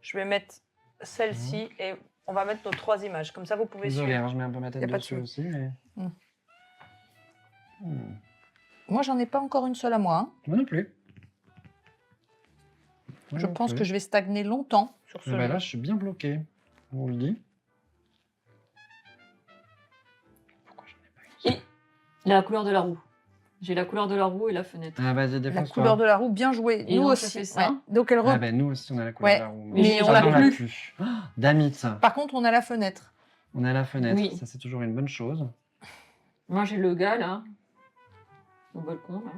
Je vais mettre celle-ci et on va mettre nos 3 images. Comme ça, vous pouvez Désolé, suivre. hein, je mets un peu ma Y tête a pas de dessus souci. aussi, mais... Hmm. Hmm. Moi, j'en ai pas encore une seule à moi. Hein. Moi non plus. Je pense que je vais stagner longtemps sur ce Bah jeu. là, je suis bien bloqué. On vous le dit. Pourquoi j'en ai pas eu? La couleur de la roue. J'ai la couleur de la roue et la fenêtre. Ah, vas-y, La défonce-toi. couleur de la roue, bien joué. Et Nous donc, ça aussi. fait ça. ouais. Donc elle Ah, bah nous aussi, on a la couleur Ouais, de la roue. mais on l'a plus. Ah, Damit. Par contre, on a la fenêtre. On a la fenêtre. Oui. Ça, c'est toujours une bonne chose. Moi, j'ai le gars, là. Au balcon, là.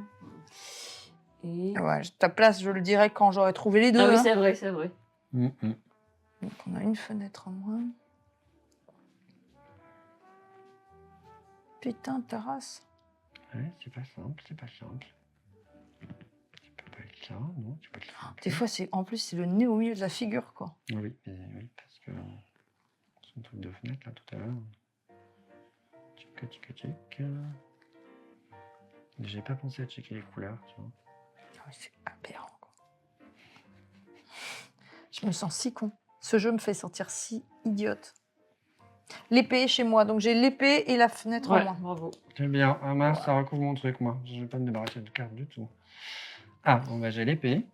Et... Ouais, ta place, je le dirai quand j'aurai trouvé les deux. Ah oui, hein. c'est vrai, c'est vrai. Mm. Donc on a une fenêtre en moins. Putain, ta race. Ouais, c'est pas simple, c'est pas simple. Tu peux pas être ça, non, tu peux être là. Des fois, en plus, c'est le nez au milieu de la figure, quoi. Oui, oui, parce que c'est un truc de fenêtre là tout à l'heure. Tic. J'ai pas pensé à checker les couleurs, tu vois. Ah oui, c'est aberrant, quoi. Je me sens si con. Ce jeu me fait sentir si idiote. L'épée est chez moi, donc j'ai l'épée et la fenêtre en Ouais, moins. bravo. C'est bien. Ah mince, ça recouvre mon truc, moi. Je vais pas me débarrasser de carte du tout. Ah, bon bah j'ai l'épée.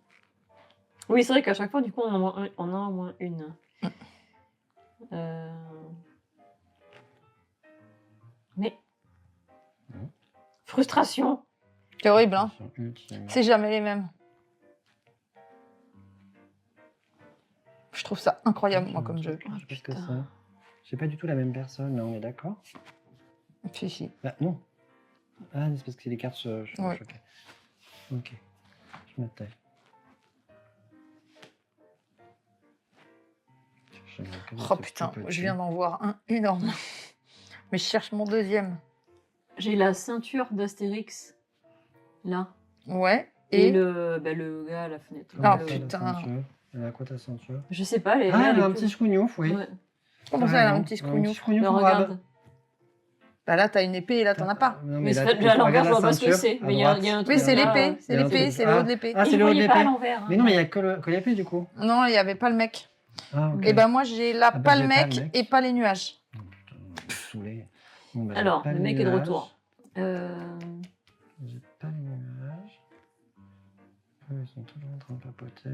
Oui, c'est vrai qu'à chaque fois, du coup, on en a au moins une. Mais... Mhm. Frustration. C'est horrible, hein. Ultime. C'est jamais les mêmes. Je trouve ça incroyable, moi, comme jeu. Je sais pas ce que putain. c'est. C'est pas du tout la même personne, là, on est d'accord? Si. Bah non. Ah, c'est parce que c'est les cartes Ouais. choquées. Ok. Je me tais. Oh putain, je viens d'en voir un énorme. Mais je cherche mon deuxième. J'ai la ceinture d'Astérix. Là. Ouais. Et Et le gars à la fenêtre. Ah, Le- putain. Elle a quoi ta ceinture? Je sais pas, elle, Ah, là, elle elle a est un plus- petit scrougnouf, oui. Ouais. comment ça, elle a un petit scrougnouf? scrougnouf Mais regarde. Bah là, t'as une épée et là, t'en as pas. Non, Mais là, c'est déjà à l'envers, je vois pas ce que ceinture, c'est. à Mais il y a droite. un truc Oui, c'est là, l'épée, c'est il y a un l'épée, truc. c'est le haut de l'épée. Ah, Et c'est il le haut de voyait pas à l'épée. l'envers. hein. Mais non, mais il y a que l'épée, du coup. Non, il n'y avait pas le mec. Ah, ok. Et ben moi, j'ai là, Ah bah, pas j'ai le pas mec le mec. et pas les nuages. Oh, putain, je suis saoulé. Bon, bah, j'ai Alors, pas le les mec est de nuages. retour. J'ai pas les nuages. Eux, ils sont toujours en train de papoter.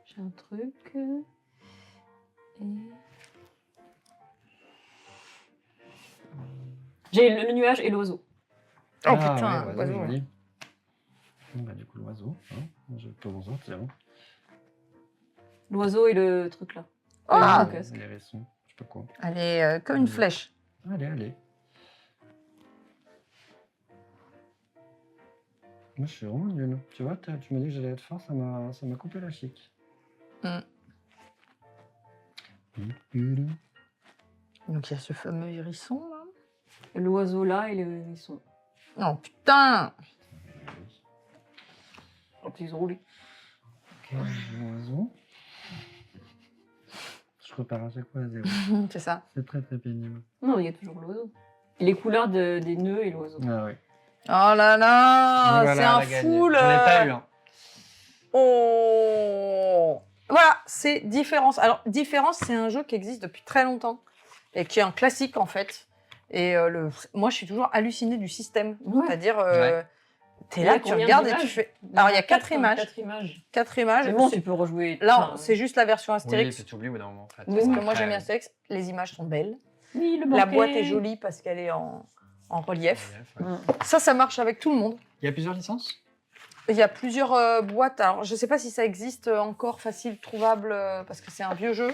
J'ai un truc. Et... J'ai le nuage et l'oiseau. Oh Ah, putain, ouais, oiseau. joli. Bon, bah, du coup, l'oiseau. Hein. Je peux m'en sortir. L'oiseau et le truc là. Ah Le casque. Les hérissons. Je sais pas quoi. Elle est comme une flèche. Allez. Moi, je suis vraiment nul. Tu vois, tu m'as dit que j'allais être fort, ça m'a coupé la chic. Donc il y a ce fameux hérisson là. L'oiseau là et les hérissons. Oh putain. Quand ils ont roulé. Ok, oiseau. Je repars à chaque fois à zéro. C'est ça. C'est très très pénible. Non, il y a toujours l'oiseau. Et les couleurs des nœuds et l'oiseau. Ah oui. Oh là là, c'est un fou J'en ai pas eu un. Oh. Voilà, c'est Différence. Alors Différence, c'est un jeu qui existe depuis très longtemps et qui est un classique en fait. Et moi, je suis toujours hallucinée du système. Ouais. C'est-à-dire, Ouais. t'es Il y a là, tu combien regardes et d'images tu fais. Alors il y a 4 images. 4 images. 4 images. Mais bon, C'est- tu peux rejouer. Là, enfin, c'est juste la version Oui, Astérix. puis tu oublies au bout d'un moment en fait. Oui, Parce que Après, moi j'aime bien Astérix. Les images sont belles. Oui, le La banquet. boîte est jolie parce qu'elle est en relief. Ouais. Ça marche avec tout le monde. Il y a plusieurs licences? Il y a plusieurs boîtes. Alors, je ne sais pas si ça existe encore facile, trouvable, parce que c'est un vieux jeu.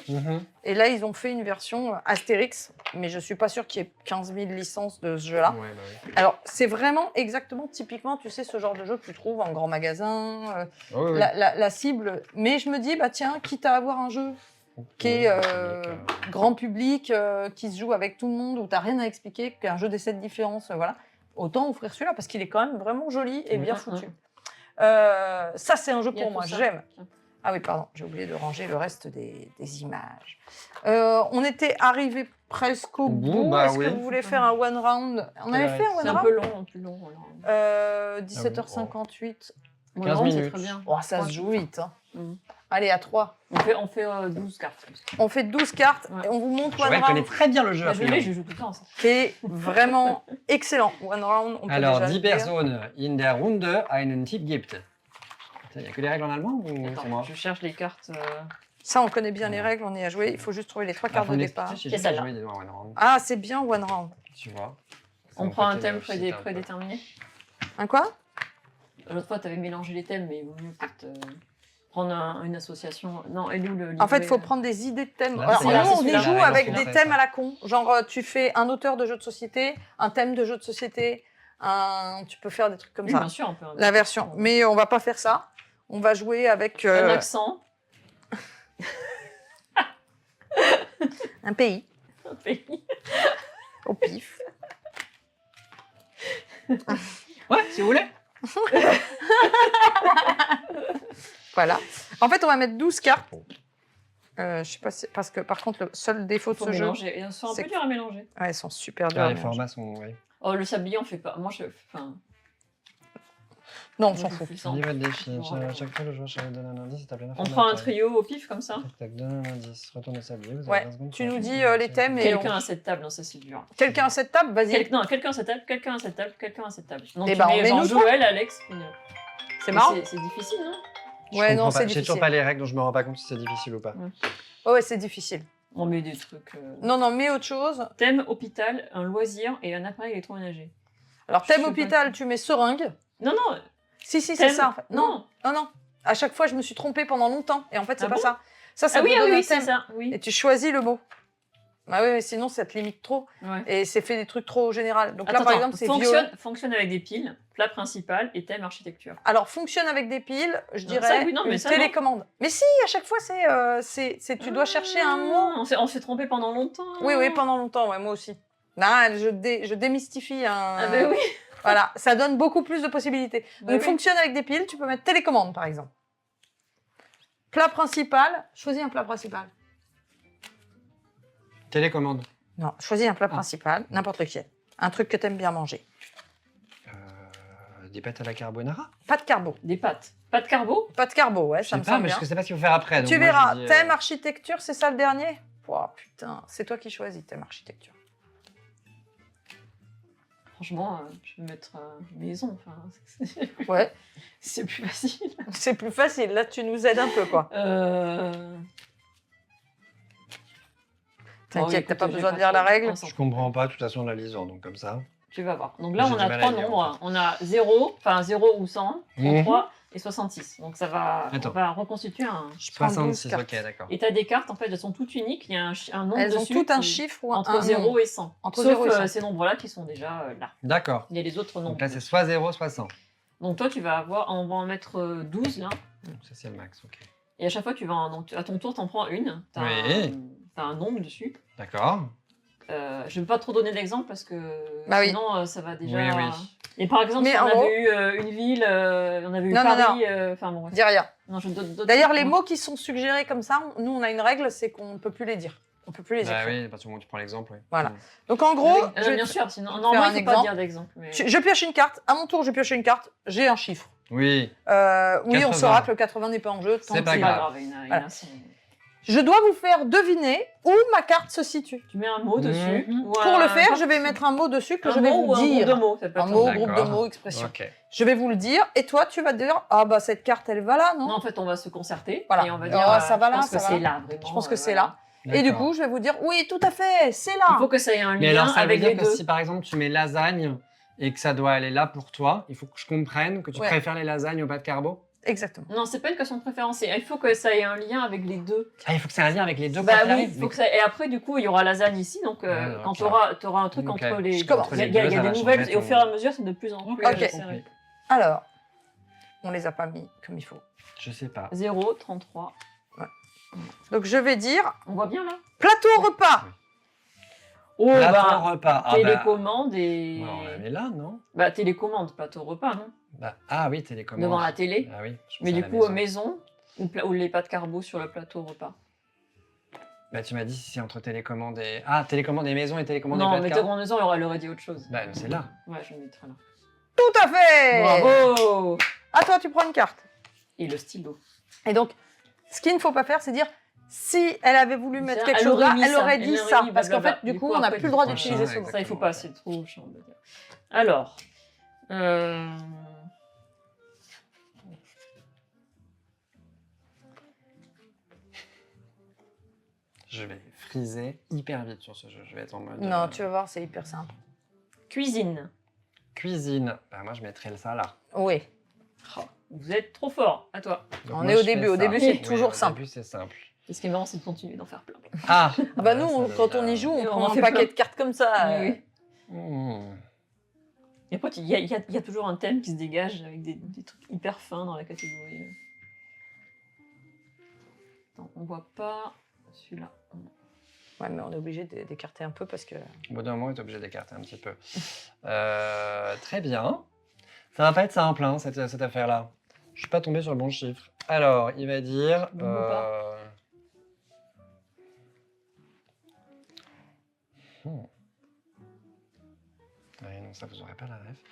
Et là, ils ont fait une version Astérix, mais je ne suis pas sûre qu'il y ait 15 000 licences de ce jeu-là. Ouais, bah oui. Alors, c'est vraiment exactement, typiquement, tu sais, ce genre de jeu que tu trouves en grand magasin, Oh, oui. la cible. Mais je me dis, bah tiens, quitte à avoir un jeu qui est grand public, qui se joue avec tout le monde, où tu n'as rien à expliquer, qu'un jeu d'essai de différence, voilà, autant offrir celui-là, parce qu'il est quand même vraiment joli et bien foutu. Ça, c'est un jeu Il y a pour tout moi, ça. j'aime. Ah oui, pardon, j'ai oublié de ranger le reste des images. On était arrivé presque au bout. bah Est-ce oui. que vous voulez faire un one round? On avait fait un C'est one un round peu long, plus long. alors. 17h58. One 15 round, c'est minutes. très bien. Oh, ça se joue vite. Hein. Mhm. Allez, à 3. On fait 12 cartes. On fait 12 cartes Ouais. et on vous montre Joël one connaît round très bien le jeu. Bah, a je priori. l'ai, je joue tout le temps. Ça. qui est vraiment excellent. One round, on peut Alors, déjà 10 le dire. Personen in der Runde einen Tipp gibt. Il n'y a que les règles en allemand ou c'est Attends, moi? je cherche les cartes. Ça, on connaît bien les règles, on y a joué. Il faut juste trouver les 3 cartes faut de me départ. l'expliquer, j'ai C'est jamais celle-là. joué des One Round, Ah, c'est bien One Round. tu vois. On Ça prend me un fait thème qu'il y a un peu. prédéterminé. Un quoi? L'autre fois, tu avais mélangé les thèmes, mais il vaut mieux peut-être prendre une association. Non, et nous, le En fait, il livret, faut prendre des idées de thèmes. Là, Alors, c'est nous, là, c'est on y celui-là. joue La règle avec en des français, thèmes ça. à la con. Genre, tu fais un auteur de jeu de société, un thème de jeu de société, tu peux faire des trucs comme Oui, ça. bien sûr, on peut. La version. Mais on va pas faire ça. On va jouer avec Un accent, un pays, un pays. au pif. Ouais, si vous voulez. Voilà. En fait, on va mettre 12 cartes. Je sais pas si... Parce que, par contre, le seul défaut de Faut ce jeu... mélanger. Ils sont un c'est peu que- durs à mélanger. Ouais, elles sont super dures. Ah, à les mélanger. formats sont. Oui. Oh, le sablier, on fait pas. Moi, enfin, Non, on moi, s'en je fout. fais ça. Niveau de défi. Non, non. Chaque fois, le joueur chargé donne un indice et tape On prend un trio au pif comme ça. Tac, tac, donne un indice. Retourne au sablier. Vous avez Ouais, 20 secondes tu pour nous acheter dis, une les thèmes et Quelqu'un à cette table, non, ça c'est dur. Quelqu'un à cette table, vas-y. Non, quelqu'un à cette table, quelqu'un à cette table, quelqu'un à cette table. Donc, Eh tu ben, mets on met genre nous trois. Joël, Alex. C'est Mais marrant. C'est difficile, non? Ouais, non, c'est J'ai difficile. toujours pas les règles, donc je me rends pas compte si c'est difficile ou pas. Ouais, c'est difficile. On met des trucs. Non, non, mais autre chose. Thème hôpital, un loisir et un appareil électroménager. Alors, Je thème sais pas. hôpital, tu mets seringue. Non, non. Si, c'est thème- ça. En fait. Non, Non. non, non. À chaque fois, je me suis trompée pendant longtemps. Et en fait, c'est Ah pas bon ça. Ça Ah oui, te donne un oui, c'est thème. ça. Oui. Et tu choisis le mot. Bah oui, mais sinon, ça te limite trop. Ouais. Et c'est fait des trucs trop général. Donc Attends, là, par attends, exemple, c'est violet. fonctionne avec des piles, plat principal et thème architecture. Alors, fonctionne avec des piles, je Non, dirais ça, oui, non, mais une ça, non. télécommande. Mais si, à chaque fois, tu dois chercher un mot. On s'est trompé pendant longtemps. Oui, oui, pendant longtemps, ouais, moi aussi. Non, je démystifie un... Ah, bah oui. Voilà, ça donne beaucoup plus de possibilités. Bah Donc, oui. fonctionne avec des piles, tu peux mettre télécommande, par exemple. Plat principal, choisis un plat principal. Télécommande. Non, choisis un plat principal, n'importe lequel. Un truc que tu aimes bien manger. Des pâtes à la carbonara. Pas de carbo. Des pâtes. Pas de carbo? Pas de carbo, ouais, Je ça sais me pas, semble mais bien. je sais pas ce qu'il faut faire après. donc Tu moi, je verras, dis, thème architecture, c'est ça le dernier? Oh putain, c'est toi qui choisis thème architecture. Franchement, je vais mettre maison. Enfin, Ouais, c'est plus facile. c'est plus facile. Là, tu nous aides un peu, quoi. T'inquiète, t'as pas besoin de lire la règle. Je comprends pas, de toute façon, en la lisant, donc comme ça. Tu vas voir. Donc là, J'ai on du a mal à trois lire, en nombres. On a 0, enfin 0 ou 100, 33 et 66. Donc ça va, Attends. on va reconstituer un... Je prends 12 66, cartes. ok, d'accord. Et t'as des cartes, en fait, elles sont toutes uniques. Il y a un nombre Elles ont dessus toutes un qui- chiffre ou entre un 0 nombre. et 100. Entre Sauf 0 et 100. ces nombres-là qui sont déjà là. D'accord. Il y a les autres nombres. Donc là, c'est soit 0, soit 100. Donc toi, tu vas avoir, on va en mettre 12 là. Ça, c'est le max, ok. Et à chaque fois, donc, à ton tour, t'en prends une. T'as Oui. t'as un nombre dessus. D'accord. Je ne vais pas trop donner d'exemple parce que Bah oui. sinon ça va déjà. Oui, oui. Et par exemple, Mais si on en gros- avait eu une ville, on avait eu Non, non, Paris, enfin bon. bref. Dis rien. Non, je donne d'autres D'ailleurs, trucs, les moi. mots qui sont suggérés comme ça, nous, on a une règle, c'est qu'on ne peut plus les dire. On peut plus les Bah écrire. oui, à partir du moment où tu prends l'exemple, oui. Voilà. Donc, en gros, Ah oui, je, bien sûr, sinon faire normalement un il ne faut pas exemple. dire d'exemple. Mais... je pioche une carte. À mon tour, je pioche une carte. J'ai un chiffre. Oui. Oui, 80. on saura que le 80 n'est pas en jeu. tant C'est que pas C'est c'est- pas grave. grave, Voilà. Je dois vous faire deviner où ma carte se situe. Tu mets un mot dessus. Mhm. ou Pour un- le faire, je vais mettre un mot dessus que un je vais mot vous ou un groupe dire. de mots. Ça peut Un être mot, ça. groupe de D'accord. mots, expression. Ok. Je vais vous le dire et toi, tu vas dire ah bah cette carte, elle va là, non? Non, en fait, on va se concerter Voilà. et on va Oh, dire. ça va là, je pense ça que va c'est là. là, vraiment. Je pense que c'est voilà. là. Et du D'accord. coup, je vais vous dire oui, tout à fait, c'est Il là. faut que ça ait un Mais lien alors, ça veut avec dire les que deux. si par exemple tu mets lasagne et que ça doit aller là pour toi, il faut que je comprenne que tu Ouais. préfères les lasagnes aux pâtes carbo. Exactement. Non, c'est pas une question de préférence. Il faut que ça ait un lien avec les deux. Ah, il faut que ça ait un lien avec les deux. Bah quoi qu'il oui, arrive. faut que ça... Et après, du coup, il y aura lasagne ici. Donc, Ouais, quand ok. tu auras un truc Ok. entre les Je commence. Il y a, Entre les il y a deux, ça des va nouvelles changer et au ton- fur et à mesure, c'est de plus en plus Ok. serré. Alors, on les a pas mis comme il faut. Je sais pas. 0, 33. Donc je vais dire On voit bien là plateau repas. Oh, Plateau bah, repas. Ah, télécommande et. bah, on la met là, non Bah, télécommande, plateau repas, non Bah, ah oui, télécommande. Devant la télé. Ah oui. je Mais pensais du à la coup, maison. maison ou les pâtes carbo sur le plateau repas. Bah, tu m'as dit si c'est entre télécommande et. Ah, télécommande et maison et télécommande et Non, pâtes mais carbo. télécommande maison, elle aurait dit autre chose. Bah, c'est là. Ouais, je le mettrai là. Tout à fait. Bravo À toi, tu prends une carte. Et le stylo. Et donc, ce qu'il ne faut pas faire, c'est dire si elle avait voulu mettre quelque Elle chose là, aurait mis elle ça, aurait elle dit aurait ça. mis Parce qu'en blablabla. fait, du coup, on n'a après, plus le droit tu d'utiliser prends ce mot. Ça, il faut Exactement, pas, ouais. c'est trop chiant de dire. Alors. Je vais friser hyper vite sur ce jeu. Je vais être en mode. Non, tu vas voir, c'est hyper simple. Cuisine. Cuisine. Bah, moi, je mettrais ça là. Oui. Oh, vous êtes trop fort. À toi. Donc, On moi, est au je fais début. Au ça. début, c'est Oui, toujours au simple. début, c'est simple. Et ce qui est marrant, c'est de continuer d'en faire plein. Ah Ah bah ouais, nous, ça quand on y devient- joue, on on prend en un fait paquet plein. de cartes comme ça. Oui, oui. Mmh. Et après, il y a toujours un thème qui se dégage avec des trucs hyper fins dans la catégorie. Attends, on voit pas celui-là. Ouais, mais on est obligé d'écarter un peu parce que... Au bout d'un moment, on est obligé d'écarter un petit peu. Très bien. Ça va pas être simple, hein, cette affaire-là. Je suis pas tombé sur le bon chiffre. Alors, il va dire... Bon ou pas Ouais, non, ça, vous aurez pas la ref.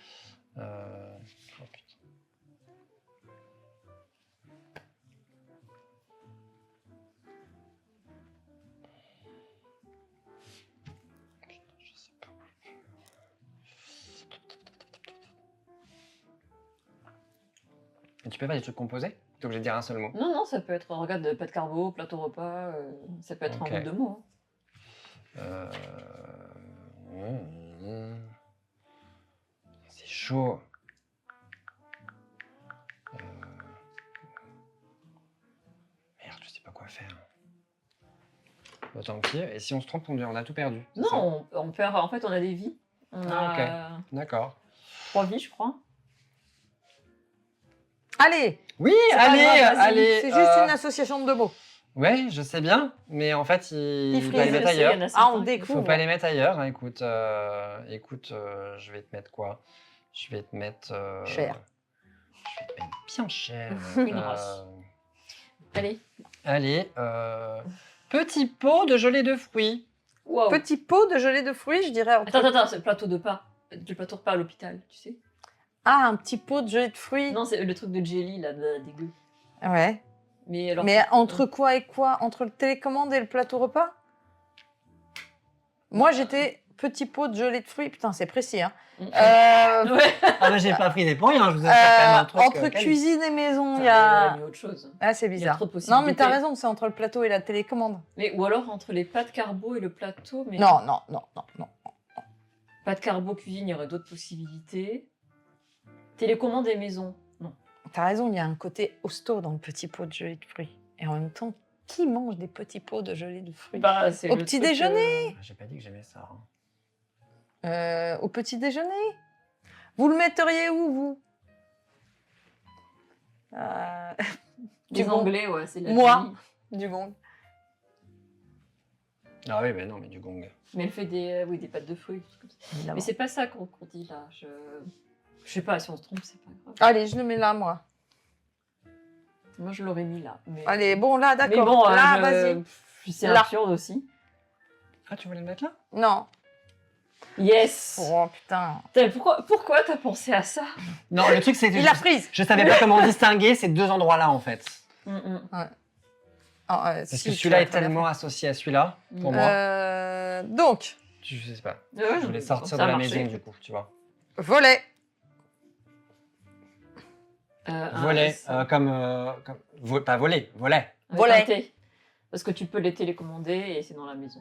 Oh, putain. Putain, je sais pas. Et tu peux faire des trucs composés? T'es obligé de dire un seul mot. Non, non, ça peut être, regarde, pâte carbo, plateau repas, ça peut être Ok. un groupe de mots. Hein. C'est chaud. Merde, je sais pas quoi faire. Bah, tant pis. Et si on se trompe, on a tout perdu. c'est ça? Non, on perd, en fait, on a des vies. On a D'accord. 3 vies, je crois. Allez, Oui, c'est pas allez, grave, vas-y. allez. C'est juste une association de deux mots. Ouais, je sais bien, mais en fait, il frise, va les Je mettre sais, il y ailleurs. en a Ah, certains on qui- découvre. Faut pas les mettre ailleurs. Hein. Écoute, je vais te mettre quoi? Je vais te mettre... Cher. Je vais te mettre bien cher. Une race. Allez. Allez, petit pot de gelée de fruits. Wow. Petit pot de gelée de fruits, je dirais. Attends, c'est le plateau de pas. Du plateau repas à l'hôpital, tu sais. Ah, un petit pot de gelée de fruits. Non, c'est le truc de jelly, là, dégueu. Ouais. Mais alors. Mais entre quoi et quoi? Entre le télécommande et le plateau repas? Moi, j'étais petit pot de gelée de fruits. Putain, c'est précis, hein. Ouais. Ah bah j'ai pas pris des points, hein, je vous ai fait quand même un truc. Entre cuisine et maison, il y aurait a... mis autre chose. Ah, c'est Il y a bizarre. trop de Non, possibilités. mais t'as raison, c'est entre le plateau et la télécommande. Mais, ou alors entre les pâtes carbo et le plateau. Mais Non. pâtes carbo cuisine, il y aurait d'autres possibilités. Télécommande et maison. Non. T'as raison, il y a un côté hosto dans le petit pot de gelée de fruits. Et en même temps, qui mange des petits pots de gelée de fruits? Bah, c'est Au le petit truc, déjeuner. J'ai pas dit que j'aimais ça. Hein. Au petit déjeuner? Vous le metteriez où, vous? Les Du gong. Anglais, ouais, c'est la Moi. famille. Du gong. Ah oui, mais non, mais du gong. Mais elle fait des pâtes de fruits, des trucs comme ça. Évidemment. Mais c'est pas ça qu'on dit là. Je sais pas, si on se trompe, c'est pas grave. Allez, je le mets là, moi. Moi, je l'aurais mis là. Mais... Allez, bon, là, mais d'accord. bon, Là, vas-y. C'est Là. absurde aussi. Ah, tu voulais le mettre là? Non. Yes. Oh, putain. Putain, pourquoi t'as pensé à ça? Non, le truc c'est que Il a prise. je savais pas comment distinguer ces deux endroits-là en fait. Parce que celui-là est tellement associé à celui-là, pour moi. Donc, Je sais pas. Ouais, Je voulais sortir ça de la a marché. maison du coup, tu vois. volet. Volet, pas voler, volet. Volet. Un T. Parce que tu peux les télécommander et c'est dans la maison.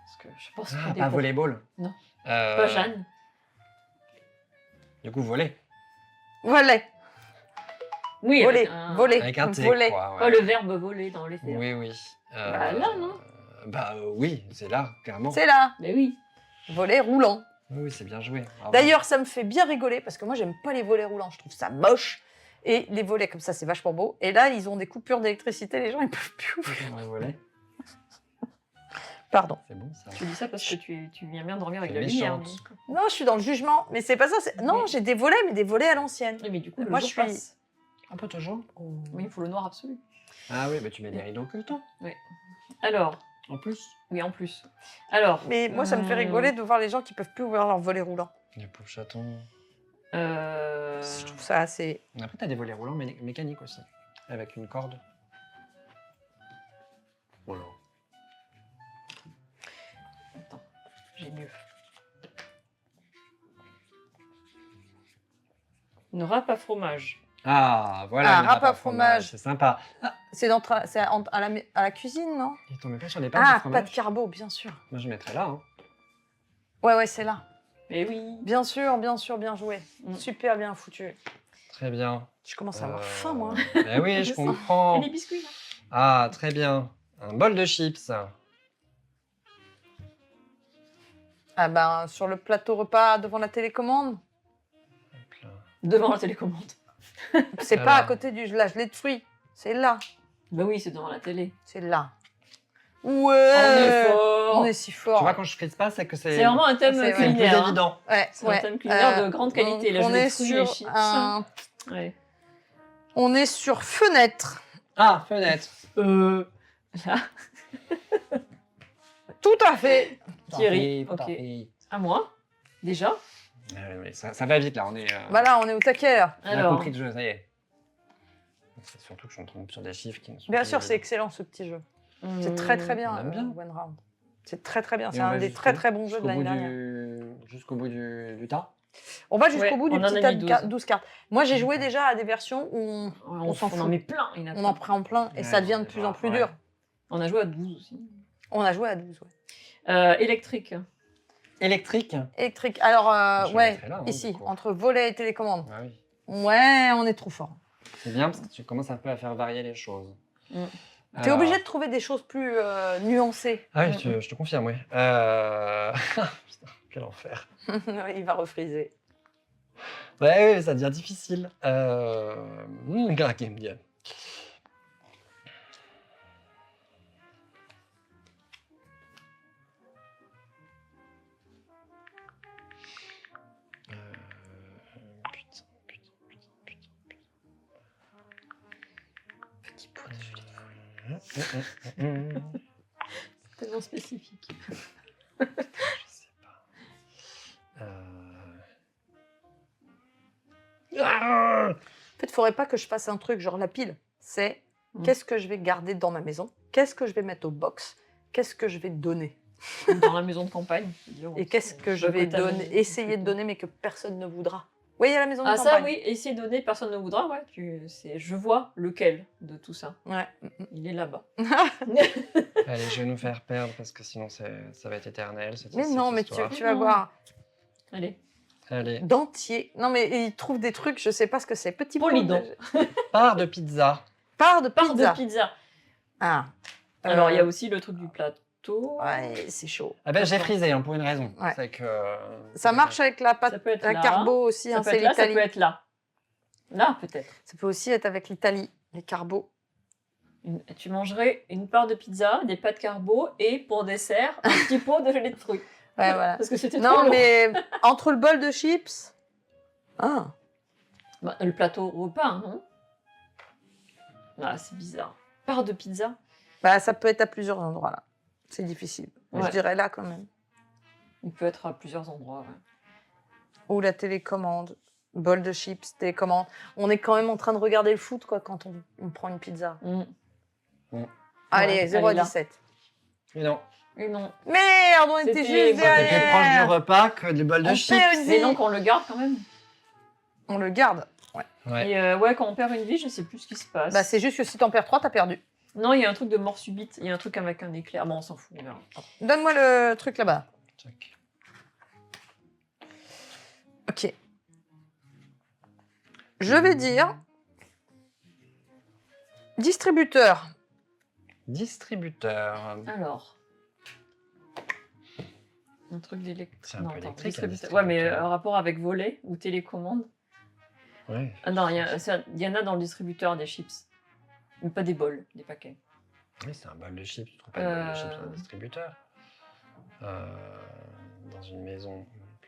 Parce que je pense Ah, que pas volleyball. Non. Euh, Pas Jeanne. Du coup, voler. Volet. Oui, Voler. avec un... Voler. Avec un T, Volet. quoi. Oh, Ouais. le verbe voler dans les verbes. Oui, oui. Bah, là, non? Oui, c'est là, clairement. C'est là. Mais oui. Volet roulant. Oui, c'est bien joué. Bravo. D'ailleurs, ça me fait bien rigoler parce que moi, j'aime pas les volets roulants. Je trouve ça moche. Et les volets comme ça, c'est vachement beau. Et là, ils ont des coupures d'électricité. Les gens, ils peuvent plus ouvrir. Ouais, volet. Pardon. C'est bon ça. Tu dis ça parce que tu viens bien dormir avec C'est la lumière. méchante. Non, je suis dans le jugement. Mais c'est pas ça. Non, j'ai des volets, mais des volets à l'ancienne. Oui, mais du coup, le Moi, jour je suis- passe. Un peu toujours. Oui, il faut le noir absolu. Ah oui, bah tu mets des rideaux occultants. Alors, En plus. oui, en plus. Alors. Mais moi, ça me fait rigoler de voir les gens qui peuvent plus ouvrir leurs volets roulants. Les pauvres chatons. Je trouve ça assez... Après, t'as des volets roulants mécaniques aussi. Avec une corde. Voilà. Attends, j'ai mieux. Une râpe à fromage. Ah, voilà. Ah, une râpe à fromage. C'est sympa. Ah, C'est à la cuisine, non? Il tombait pas sur les pâtes de Ah, fromage. pâte carbo, bien sûr. Moi, je mettrais là. Hein. Ouais, c'est là. Mais oui. Bien sûr, bien joué. Mm. Super bien foutu. Très bien. Je commence à avoir faim, moi. Ben oui, je C'est ça. comprends. Et les biscuits, là. Ah, très bien. Un bol de chips. Ah ben, sur le plateau repas devant la télécommande. Hop là. Devant la télécommande. C'est Voilà. pas à côté du la gelée de fruits. C'est là. Bah oui, c'est devant la télé. C'est là. On Ouais. est fort. On est si fort. Tu vois, quand je frise pas, c'est que c'est C'est vraiment un thème C'est vrai. c'est le plus culinaire. hein. évident. Ouais, C'est un thème culinaire de grande qualité. donc La on gelée de est fruits, les sur chips. un... Ouais. On est sur fenêtre. Ah, fenêtre. Là, Tout à fait. Thierry. Ok. Paris. À moi. Déjà. Mais ça va vite là, on est. Voilà, on est au taquet là. On a Alors. compris le jeu, ça y est. C'est surtout que je suis en train de sur des chiffres qui ne sont Bien pas sûr, c'est évidents. excellent ce petit jeu. C'est très très bien. on aime bien. One Round. C'est très très bien. Et C'est on un va des jusqu'au- très très bons jeux de jusqu'au l'année bout dernière. Jusqu'au bout du tas. On va jusqu'au Ouais, bout du on en a petit mis tas de 12. 12 cartes. Moi, j'ai joué déjà à des versions où On s'en en fout. met plein. Il y en a on plein. en prend plein et Ouais, ça devient de c'est plus vrai, en plus ouais. dur. On a joué à 12 aussi. On a joué à 12, ouais. Électrique. Électrique. Électrique. Alors, Je le ouais, mettrais là, hein, ici, du coup. entre volet et télécommande. Ah oui. Ouais, on est trop fort. C'est bien parce que tu commences un peu à faire varier les choses. Mm. T'es Alors- obligé de trouver des choses plus nuancées. Ah oui, je te confirme, oui. Putain, quel enfer. Il va refriser. Ouais, ça devient difficile. Game Game. Petit pot de gelée de fruits. Tellement spécifique. Je sais pas. Ah En fait, il faudrait pas que je fasse un truc genre la pile. C'est Mm. qu'est-ce que je vais garder dans ma maison? Qu'est-ce que je vais mettre au box? Qu'est-ce que je vais donner? Dans la maison de campagne. Et qu'est-ce que je vais donner, essayer de donner mais que personne ne voudra? Vous voyez la maison de Ah campagne? ça oui, essayer de donner, personne ne voudra, ouais. Je vois lequel de tout ça. Ouais. Il est là-bas. Allez, je vais nous faire perdre parce que sinon ça va être éternel. Mais non, mais tu histoire. vas voir. Allez. Allez, Dentier. Non, mais il trouve des trucs, je sais pas ce que c'est. Petit pot Polydent. part de pizza. Part de Part pizza. de pizza. Ah. Alors il y a aussi le truc du plateau. Ouais, c'est chaud. Ah ben j'ai frisé hein, pour une raison. Ouais. C'est que Ça marche avec la pâte, Ça peut être la là. carbo aussi, Ça hein, peut c'est être là, ça l'Italie. peut être là. Là peut-être. Ça peut aussi être avec l'Italie, les carbos. Tu mangerais une part de pizza, des pâtes carbo et pour dessert un petit pot de gelée de fruits. Ouais, voilà. Parce que c'était trop Non, long. mais entre le bol de chips. Ah. Bah, le plateau repas, non? Ah, c'est bizarre. Part de pizza. Bah, ça peut être à plusieurs endroits là. C'est difficile. Mais Ouais. je dirais là quand même. Il peut être à plusieurs endroits. Ouais. Ou la télécommande. Bol de chips, télécommande. On est quand même en train de regarder le foot quoi quand on prend une pizza. Allez, Ouais, 0 à elle est là. 17. Mais non, Et non. Merde, on était C'était- juste C'était c'était plus proche du derrière. repas que du bol de On chips. perd une Mais vie. donc on le garde quand même. On le garde. Ouais. Et ouais, quand on perd une vie, je sais plus ce qui se passe. Bah, c'est juste que si t'en perds 3, t'as perdu. Non, il y a un truc de mort subite. Il y a un truc avec un éclair. Bon, on s'en fout. On verra. Donne-moi le truc là-bas. Check. Ok. Je vais dire distributeur. Distributeur. Alors. Un truc d'électrique. C'est un peu électrique, un distributeur. Ouais, mais distributeur. rapport avec volet ou télécommande. Ouais. Ah non, il y en a dans le distributeur des chips. Mais pas des bols, des paquets. Oui, c'est un bol de chips. Tu trouves pas de bol de chips dans un distributeur dans une maison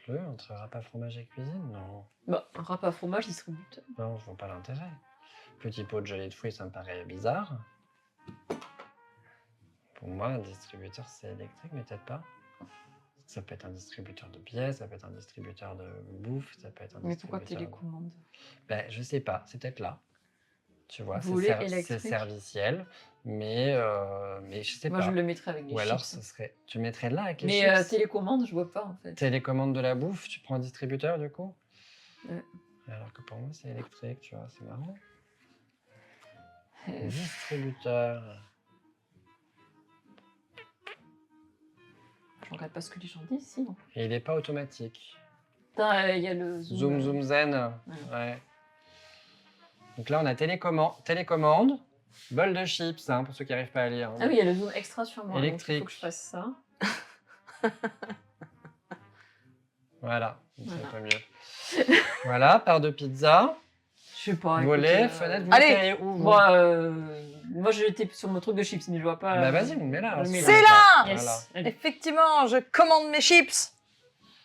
bleue, entre repas, fromage et cuisine? Non. Bah, un râpe à fromage distributeur. Non, je vois pas l'intérêt. Petit pot de gelée de fruits, ça me paraît bizarre. Pour moi, un distributeur, c'est électrique, mais peut-être pas. Ça peut être un distributeur de pièces, ça peut être un distributeur de bouffe, ça peut être un Mais pourquoi distributeur... télécommande? Ben, je sais pas, c'est peut-être là. Tu vois, Volet c'est électrique. serviciel, mais je sais Moi, pas. je le mettrais avec des Ou chips. alors, ce serait... Tu mettrais là avec les Mais chips télécommande, je vois pas en fait. Télécommande de la bouffe, tu prends un distributeur du coup Ouais. Alors que pour moi, c'est électrique, tu vois, c'est marrant. Distributeur. Je regarde pas ce que les gens disent, si. Non. Et il n'est pas automatique. Putain, il y a le zoom. Zoom zen. Ouais. Donc là, on a télécommande, bol de chips, hein, pour ceux qui n'arrivent pas à lire. hein. Ah oui, il y a le zoom extra sur moi. Électrique. Il faut que je fasse ça. Voilà, c'est Voilà. un peu mieux. Voilà, part de pizza, Je sais pas. volet, écoute, fenêtre, vous Allez. mettez où vous Moi, j'étais sur mon truc de chips, mais je vois pas. Bah vas-y, on le met là. je le mets C'est là. là Yes. Voilà. Allez. Effectivement, je commande mes chips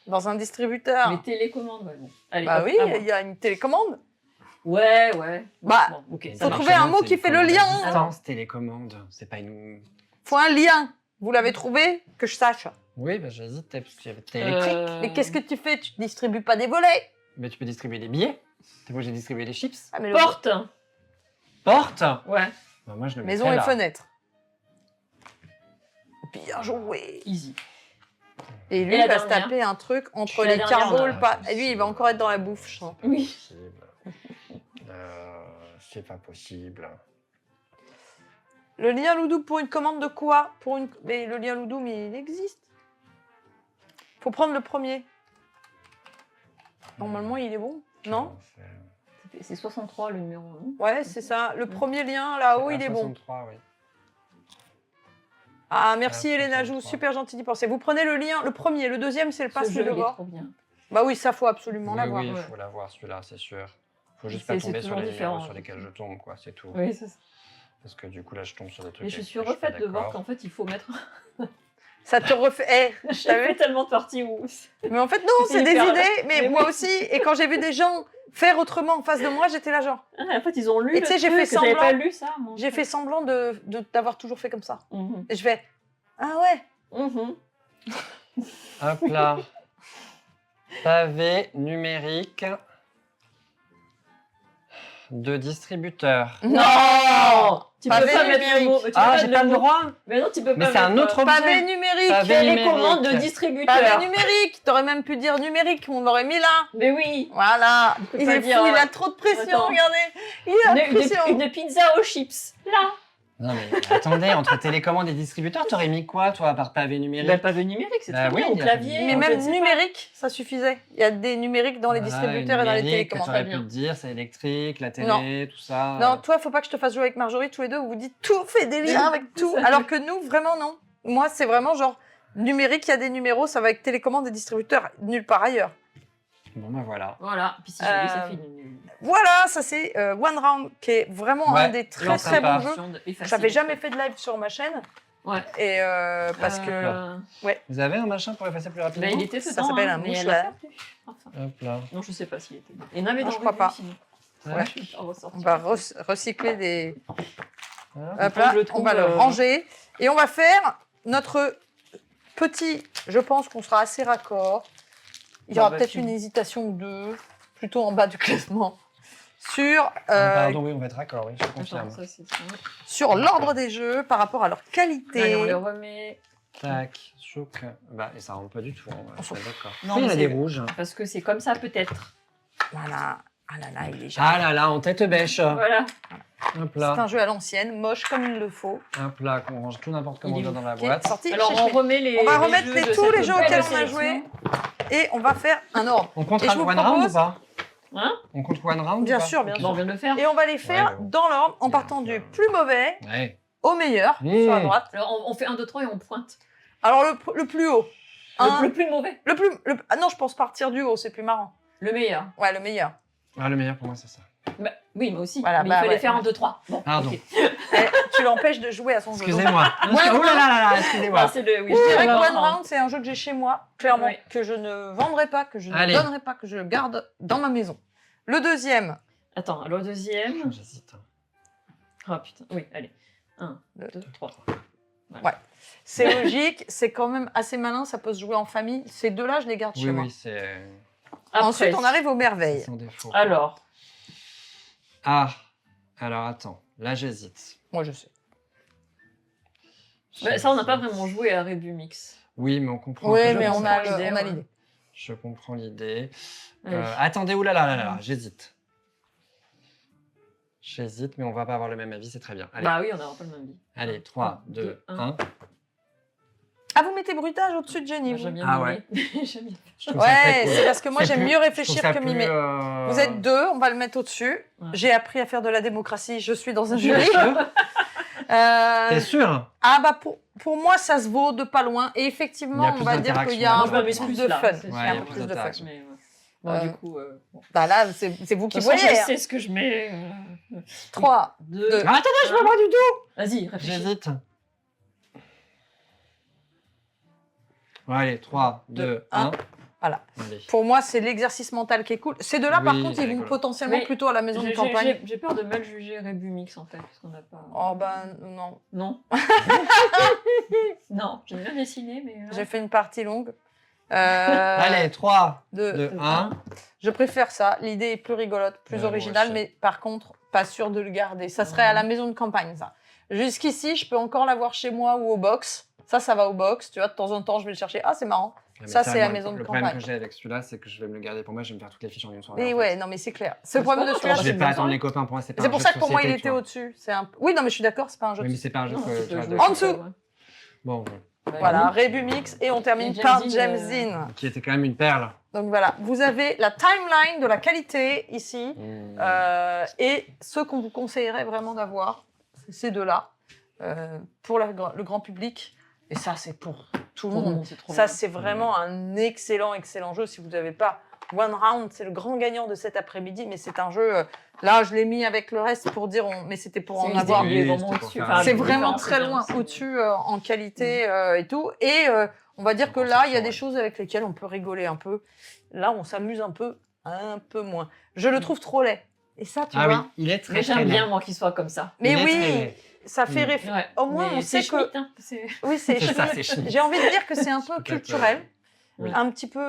dans un distributeur. Les télécommandes, ouais, bon. Allez, Bah hop, oui, à moi. il y a une télécommande. Ouais, ouais. Bah, bon, ok. Et Ça faut marche. trouver un mot c'est qui une fait le commande à lien. distance, télécommande, c'est pas une... Faut un lien. Vous l'avez trouvé? Que je sache. Oui, bah j'hésitais parce qu'il y avait électrique. Mais qu'est-ce que tu fais? Tu ne distribues pas des volets? Mais tu peux distribuer des billets. T'es obligé de distribuer des chips. Ah, mais le- Porte. Porte. Ouais, Bah, moi je le Maison mettrais et là. fenêtre. Bien joué. easy. Et lui, Et la il va se dernière taper un truc entre Et la les dernière, cargols. là. Pas... Et lui, il va encore être dans la bouffe, je sens. Oui. Possible. C'est pas possible. Le lien Loudou pour une commande de quoi? Pour une... Mais le lien Loudou, mais il existe. Faut prendre le premier. Normalement, il est bon. Non? C'est 63 le numéro, non? Ouais, c'est ça. Le premier lien là-haut, il est bon. 63, oui. Ah, merci Ah, Hélène Ajou, 63. super gentil d'y penser. Vous prenez le lien, le premier, le deuxième, c'est le Ce passe jeu, le il est devoir. trop bien. Bah oui, ça faut absolument Oui, l'avoir. oui, il ouais. faut l'avoir celui-là, c'est sûr. Faut juste C'est pas tomber sur toujours les numéros différent. sur lesquels je tombe, quoi, c'est tout. Oui, c'est ça. Parce que du coup, là, je tombe sur des trucs. Mais je avec suis lesquels refaite pas de voir d'accord. qu'en fait, il faut mettre. Ça te refait. Eh, J'ai t'as vu fait tellement de parties où. Mais en fait, non, C'est c'est des hyper- idées, mais Mais moi oui. aussi. Et quand j'ai vu des gens faire autrement en face de moi, j'étais là genre. Ah, en fait, ils ont lu. Et le tu sais, j'ai truc, fait que j'avais semblant. pas lu ça. moi. J'ai fait semblant d'avoir toujours fait comme ça. Mhm. Et je fais ah ouais. Mhm. Hop là. Pavé numérique de distributeur. Non. Tu Pavé peux pas mettre numérique. le mot. Tu peux Ah, pas j'ai mettre pas le droit. Mais non, tu peux pas Mais c'est mettre, un autre objet. Pavé numérique. Pavé télécommande de numérique. distributeur. Pavé numérique. T'aurais même pu dire numérique. On l'aurait mis là. Mais oui. Voilà. peux Il pas est dire, fou. Il a trop de pression. attends. Regardez. Il a la pression. Une pizza aux chips. Là. Non mais attendez, entre télécommande et distributeur, t'aurais mis quoi toi, à part pavé numérique? Bah, pavé numérique, c'est Bah très oui, bien. Au il y a clavier. pavé Mais je même ne sais pas. numérique, ça suffisait. Il y a des numériques dans les Voilà, distributeurs et dans les numérique, télécommandes. T'aurais Très pu bien. te dire, c'est électrique, la télé, tout ça. Non, toi, faut pas que je te fasse jouer avec Marjorie tous les deux. Où vous dites tout fait des liens avec tout. Alors que nous, vraiment, non. Moi, c'est vraiment genre numérique, il y a des numéros, ça va avec télécommande et distributeur, nulle part ailleurs. Bon bah voilà. Voilà. Puis si j'ai lu, ça Euh, fait une. Voilà, ça c'est One Round, qui est vraiment Ouais, un des très non, très sympa. bons jeux. J'avais jamais fait de live sur ma chaîne. Ouais. Et parce que. Vous avez un machin pour effacer plus rapidement? Bah, il était Ça dedans, s'appelle hein, un mais elle mouchoir. l'a pas plu. Enfin, Hop là. non, je sais pas s'il était dedans. Il y en avait Non, dans je crois le pas. sinon. Ouais. Je vais pas ressortir. On va recycler des. Voilà. Hop là, je le on trouve, va le ranger. Et on va faire notre petit. Je pense qu'on sera assez raccord. Il y Bah, aura bah, peut-être tu- une hésitation ou deux, plutôt en bas du classement, sur, Pardon, oui, on va être raccord, oui, je confirme. Attends, ça c'est ça. sur l'ordre des jeux par rapport à leur qualité. Allez, on les remet. Tac, chouk. Bah, et ça rentre pas du tout, On s'en on est d'accord. Non, Oui, il y en a mais des c'est- rouges. Parce que c'est comme ça peut-être. Voilà. Ah là là, il est Ah génial. là là, en tête bêche. Voilà. Hop C'est là, un jeu à l'ancienne, moche comme il le faut. hop là, qu'on range tout n'importe comment Il est déjà dans la Qui est boîte. sorti Alors chez on Schmitt. remet les. On va les remettre jeux les- de tous cette les jeux belle auxquels on a sélection. joué. Et on va faire un ordre. On compte Et je vous one round propose- ou pas? Hein? On compte one round Bien ou pas? sûr, bien Ok. Bon, on vient de le faire. Et on va les faire Ouais, mais bon. dans l'ordre, en Bien partant sûr. du plus mauvais Ouais. au meilleur, Mmh. sur la droite. Alors on fait 1, 2, 3 et on pointe. Alors le plus haut. Un- Le plus mauvais. Ah non, je pense partir du haut, c'est plus marrant. Le meilleur. Ouais, le meilleur. Ah, le meilleur pour moi, c'est ça. Bah, oui, moi aussi. Voilà, mais bah il fallait ouais. faire 1, 2, 3. Bon, Pardon. ok. Eh, tu l'empêches de jouer à son jeu. Excusez-moi. Ouais, Oh là là là là, Ah, excusez-moi. c'est le. Oui, Donc, je dirais que dirais One Round, c'est un jeu que j'ai chez moi, clairement, Ouais. que je ne vendrai pas, que je ne Allez. donnerai pas, que je garde dans ma maison. Le deuxième, Attends, alors le deuxième. J'hésite. Ah putain, oui, allez. 1, Le 2, 3. c'est logique, c'est quand même assez malin, ça peut se jouer en famille. Ces deux-là, je les garde Oui, chez moi. oui, c'est Ensuite, on arrive aux merveilles. sans défaut. Alors, Ah, alors attends, là j'hésite. Moi, je sais. bah, ça on n'a pas vraiment joué à Rebu Mix. Oui, mais on comprend. Oui, je mais on comprends. a l'idée, on a ouais. l'idée. Je comprends l'idée. Allez. Attendez, oulala, là, là, là, j'hésite. J'hésite, mais on va pas avoir le même avis, c'est très bien. Allez, Bah oui, on n'aura pas le même vie. allez 3, 2, deux, 1. Ah, vous mettez bruitage au-dessus de Jenny, Moi, vous j'aime bien Ah mimer. J'aime bien. Ouais, c'est parce que moi, j'aime mieux réfléchir que mimer. mimer. Vous êtes deux, on va le mettre au-dessus. Ouais. J'ai appris à faire de la démocratie, je suis dans un jury. T'es sûr? Ah bah pour moi, ça se vaut de pas loin. Et Il y effectivement, a on plus va dire qu'il y a d'interaction. un Moi, je peu m'amuse plus plus de là, fun. c'est Il y sûr. a Ouais, un il y a peu plus plus de fun. d'interaction. Mais, bon, du coup, bon. Bah là, c'est vous qui De toute façon, voyez. je sais ce que je mets. 3, 2. deux. Ah, attendez, je peux pas du tout. Vas-y, réfléchis. J'hésite. Bon, allez, 3, 2, un. 1. Voilà. Allez. Pour moi, c'est l'exercice mental qui est cool. Ces deux-là, par Oui, contre, c'est ils vont rigolo. potentiellement Mais plutôt à la maison de campagne. J'ai peur de mal juger Rébumix en fait, parce qu'on n'a pas. Oh ben non. Non. Non, j'aime bien dessiner, mais. J'ai fait une partie longue. Allez, 3, 2, 2, 1. Je préfère ça. L'idée est plus rigolote, plus Ouais, moi originale, aussi. mais par contre, pas sûr de le garder. Ça serait à la maison de campagne, ça. Jusqu'ici, je peux encore l'avoir chez moi ou au box. Ça va au box. Tu vois, de temps en temps, je vais le chercher. Ah, c'est marrant. Mais Ça, c'est la moi, maison de Le problème campagne. que j'ai avec celui-là, c'est que je vais me le garder pour moi. Je vais me faire toutes les fiches en une soirée. Mais en ouais, fait. non, mais c'est clair. Ce C'est problème pas de grave, celui-là, Je c'est vais pas bien attendre ça. les copains pour moi. C'est pas c'est un pour jeu ça de que pour moi, il société, était tu vois. au-dessus. Oui, non, mais je suis d'accord, c'est pas un jeu Oui, de mais c'est pas un jeu Non, que tu tu peux vois, jouer de- En tout seul, dessous. ouais. Bon, Bah, Voilà, oui. Rébumix, et on termine Et par James James Dean, Dean. qui était quand même une perle. Donc voilà, vous avez la timeline de la qualité ici. Et ce qu'on vous conseillerait vraiment d'avoir, c'est ces deux-là, pour le grand public. Et ça, c'est pour tout le monde. C'est trop Ça, bien. c'est vraiment un excellent jeu. Si vous n'avez pas One Round, c'est le grand gagnant de cet après-midi. Mais c'est un jeu, là, je l'ai mis avec le reste pour dire, mais c'était pour en C'est avoir. il est Oui, vraiment c'était pour au-dessus. faire Enfin, un C'est peu le vraiment différent, très c'est bien loin aussi. au-dessus en qualité et tout. Et on va dire En que là, il y a conception, des ouais. choses avec lesquelles on peut rigoler un peu. Là, on s'amuse un peu moins. Je le trouve trop laid. Et ça, tu Ah vois. oui, il est très Mais très j'aime bien, laid. moi, qu'il soit comme ça. Mais Il est très oui, laid. ça fait Mm. réfléchir. Ouais. Au moins, Mais on sait c'est que- Schmitt, hein. Oui, c'est C'est ça, Schmitt. c'est Schmitt. J'ai envie de dire que c'est un peu Tout à fait. culturel, Oui. un petit peu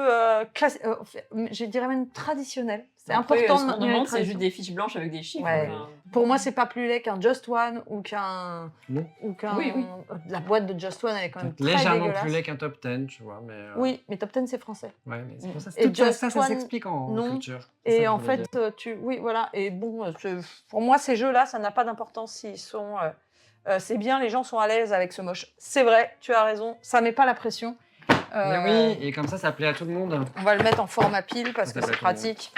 je dirais même traditionnel. C'est Après, important ce de qu'on maintenir les demande, c'est juste traditions. des fiches blanches avec des chiffres. Ouais. enfin. Pour moi, c'est pas plus laid qu'un Just One ou qu'un Non. Oui. Oui. La boîte de Just One, elle est quand même très Légèrement dégueulasse. plus laid qu'un top 10, tu vois. Mais, Oui, mais Top 10, c'est français. Ouais, mais c'est pour ça. Et Tout ça, Just ça One, s'explique en non. culture. C'est ça Et que en je voulais fait, dire. oui, voilà. Et bon, pour moi, ces jeux-là, ça n'a pas d'importance s'ils sont. C'est bien, les gens sont à l'aise avec ce moche. C'est vrai, tu as raison. Ça met pas la pression. Mais oui, et comme ça plaît à tout le monde. On va le mettre en format pile parce Ça que plaît c'est à tout le monde. pratique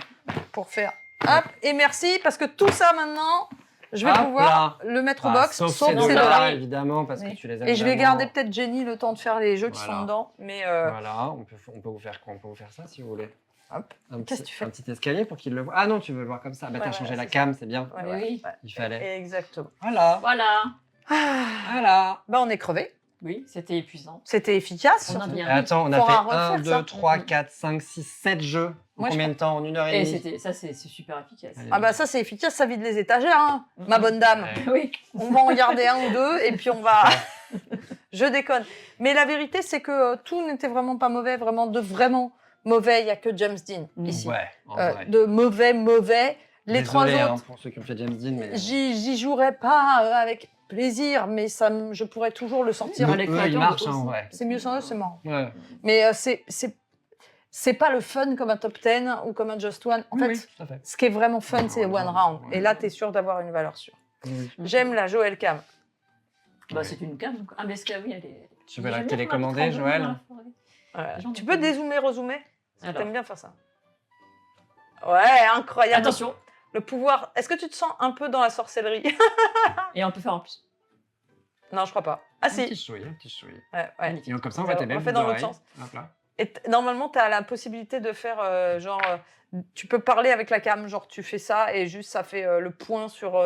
pour faire. Hop, et merci parce que tout ça maintenant, je vais Hop pouvoir le mettre au Ah, box, sauf ces ces deux-là, deux-là. évidemment, parce que Oui. tu les aimes Et je vais vraiment. garder peut-être Jenny le temps de faire les jeux qui Voilà. sont dedans. Mais Voilà, on peut vous faire quoi? On peut vous faire ça si vous voulez. hop. Un Qu'est-ce petit, que tu fais un petit escalier pour qu'il le voit. Ah non, tu veux le voir comme ça. Bah Ouais, t'as ouais, changé la c'est cam, c'est bien. Ouais, Mais ouais, oui. ouais. Il fallait. Exactement. Voilà. Voilà. Ah, Voilà. bah on est crevé. Oui, c'était épuisant. C'était efficace. On a surtout. bien. Attends, on a Faudra fait 1, refaire ça. 2, 3, 4, 5, 6, 7 jeux. En Moi, je combien de temps? En 1h30? Et c'était, ça, c'est super efficace. Allez. Ah bah ça c'est efficace, ça vide les étagères, hein, ma bonne dame. Ouais. Oui. On va en garder un ou deux et puis on va. Je déconne. Mais la vérité c'est que tout n'était vraiment pas mauvais, vraiment mauvais. Il y a que James Dean ici. Ouais, en Euh, vrai. de mauvais. Les Désolé, trois hein, autres, pour ceux qui ont fait James Dean, mais... j'y jouerais pas avec plaisir, mais je pourrais toujours le sortir. Mais les eux, ils créateurs, marchent, du coup, hein, aussi. ouais. C'est mieux sans eux, c'est marrant. Ouais. Mais c'est pas le fun comme un top 10 ou comme un Just One. En Oui, fait, oui, tout à fait. ce qui est vraiment fun, c'est One One round, Round. ouais. Et là, tu es sûr d'avoir une valeur sûre. Oui. J'aime la Joël Cam. Bah, c'est une cam. Donc. Ah, mais est-ce que oui, elle est. Tu veux la J'aime bien télécommander, qu'on a Joël? dans la forêt. Voilà. Les gens Tu sont peux connus. dézoomer, rezoomer? Alors. T'aimes bien faire ça. Ouais, incroyable. Attention. Le pouvoir. Est-ce que tu te sens un peu dans la sorcellerie? Et on peut faire en plus. Non, je crois pas. Ah Un si. petit chouille, un petit chouille. Ouais. Et comme ça, on va t'aider. On fait dans l'autre sens. Hop là. Et normalement, tu as la possibilité de faire tu peux parler avec la cam, genre tu fais ça et juste ça fait le point sur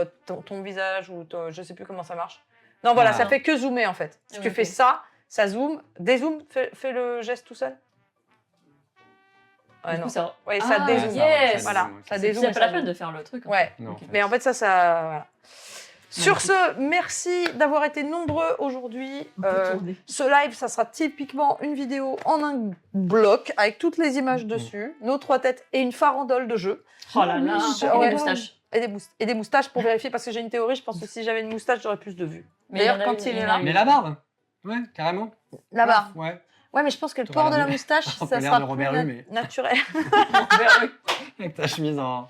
ton visage ou je sais plus comment ça marche. Non, voilà, Ah. ça fait que zoomer en fait. Si Ah, tu ok. fais ça, ça zoome, dézoome, fais le geste tout seul. Ouais, Du non. coup, ça. Ouais, ça Ah, dézoome. yes. Voilà, ça C'est dézoome. et pas ça la peine zoome. de faire le truc. en Ouais. fait. Non, Ok. en fait. Mais en fait, ça. Voilà. Sur ce, merci d'avoir été nombreux aujourd'hui. On peut tourner. Ce live, ça sera typiquement une vidéo en un bloc avec toutes les images dessus, nos trois têtes et une farandole de jeu. Oh là là. oui, Et ouais. des moustaches. Et des moustaches pour vérifier parce que j'ai une théorie, je pense que si j'avais une moustache, j'aurais plus de vues. Mais D'ailleurs, il y en a quand une- il est y en là- a une. Mais la barbe? Ouais, carrément. Là-bas. Ouais. Ouais, mais je pense que le T'auras port de l'air la de- moustache, un peu ça l'air sera de plus Robert Hue, mais- naturel. Avec ta chemise en...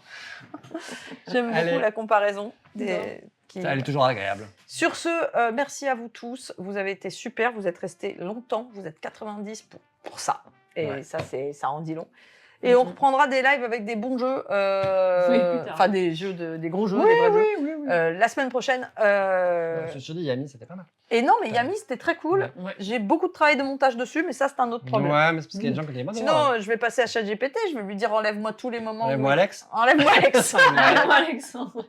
J'aime Allez. beaucoup la comparaison. Elle est toujours agréable. Sur ce, merci à vous tous. Vous avez été super. Vous êtes restés longtemps. Vous êtes 90 pour ça. Et Ouais. ça en dit long. Et on reprendra des lives avec des bons jeux. Oui, plus tard. Enfin, des gros jeux, des vrais jeux. oui. La semaine prochaine. Je te dis, Yami, c'était pas mal. Et non, mais Yami, c'était très cool. Ouais. Ouais. J'ai beaucoup de travail de montage dessus, mais ça, c'est un autre problème. Ouais, mais c'est parce qu'il y a des gens qui disent, moi, Sinon, je vais passer à ChatGPT. Je vais lui dire enlève-moi tous les moments. moi, Alex. Enlève-moi Alex. Alexandre.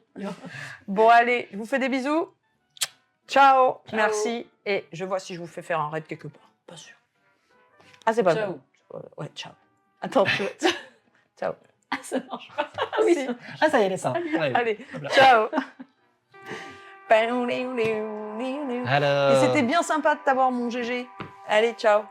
Bon, allez, je vous fais des bisous. Ciao. Ciao. Merci. Et je vois si je vous fais faire un raid quelque part. Pas sûr. Ah, c'est pas Ciao. bon. Ouais, ciao. Attends, ciao. Ah, ça marche pas. Ah oui. Ah, ça y est, elle est ça. Allez, Hop là. ciao. Alors... Et c'était bien sympa de t'avoir, mon GG. Allez, ciao.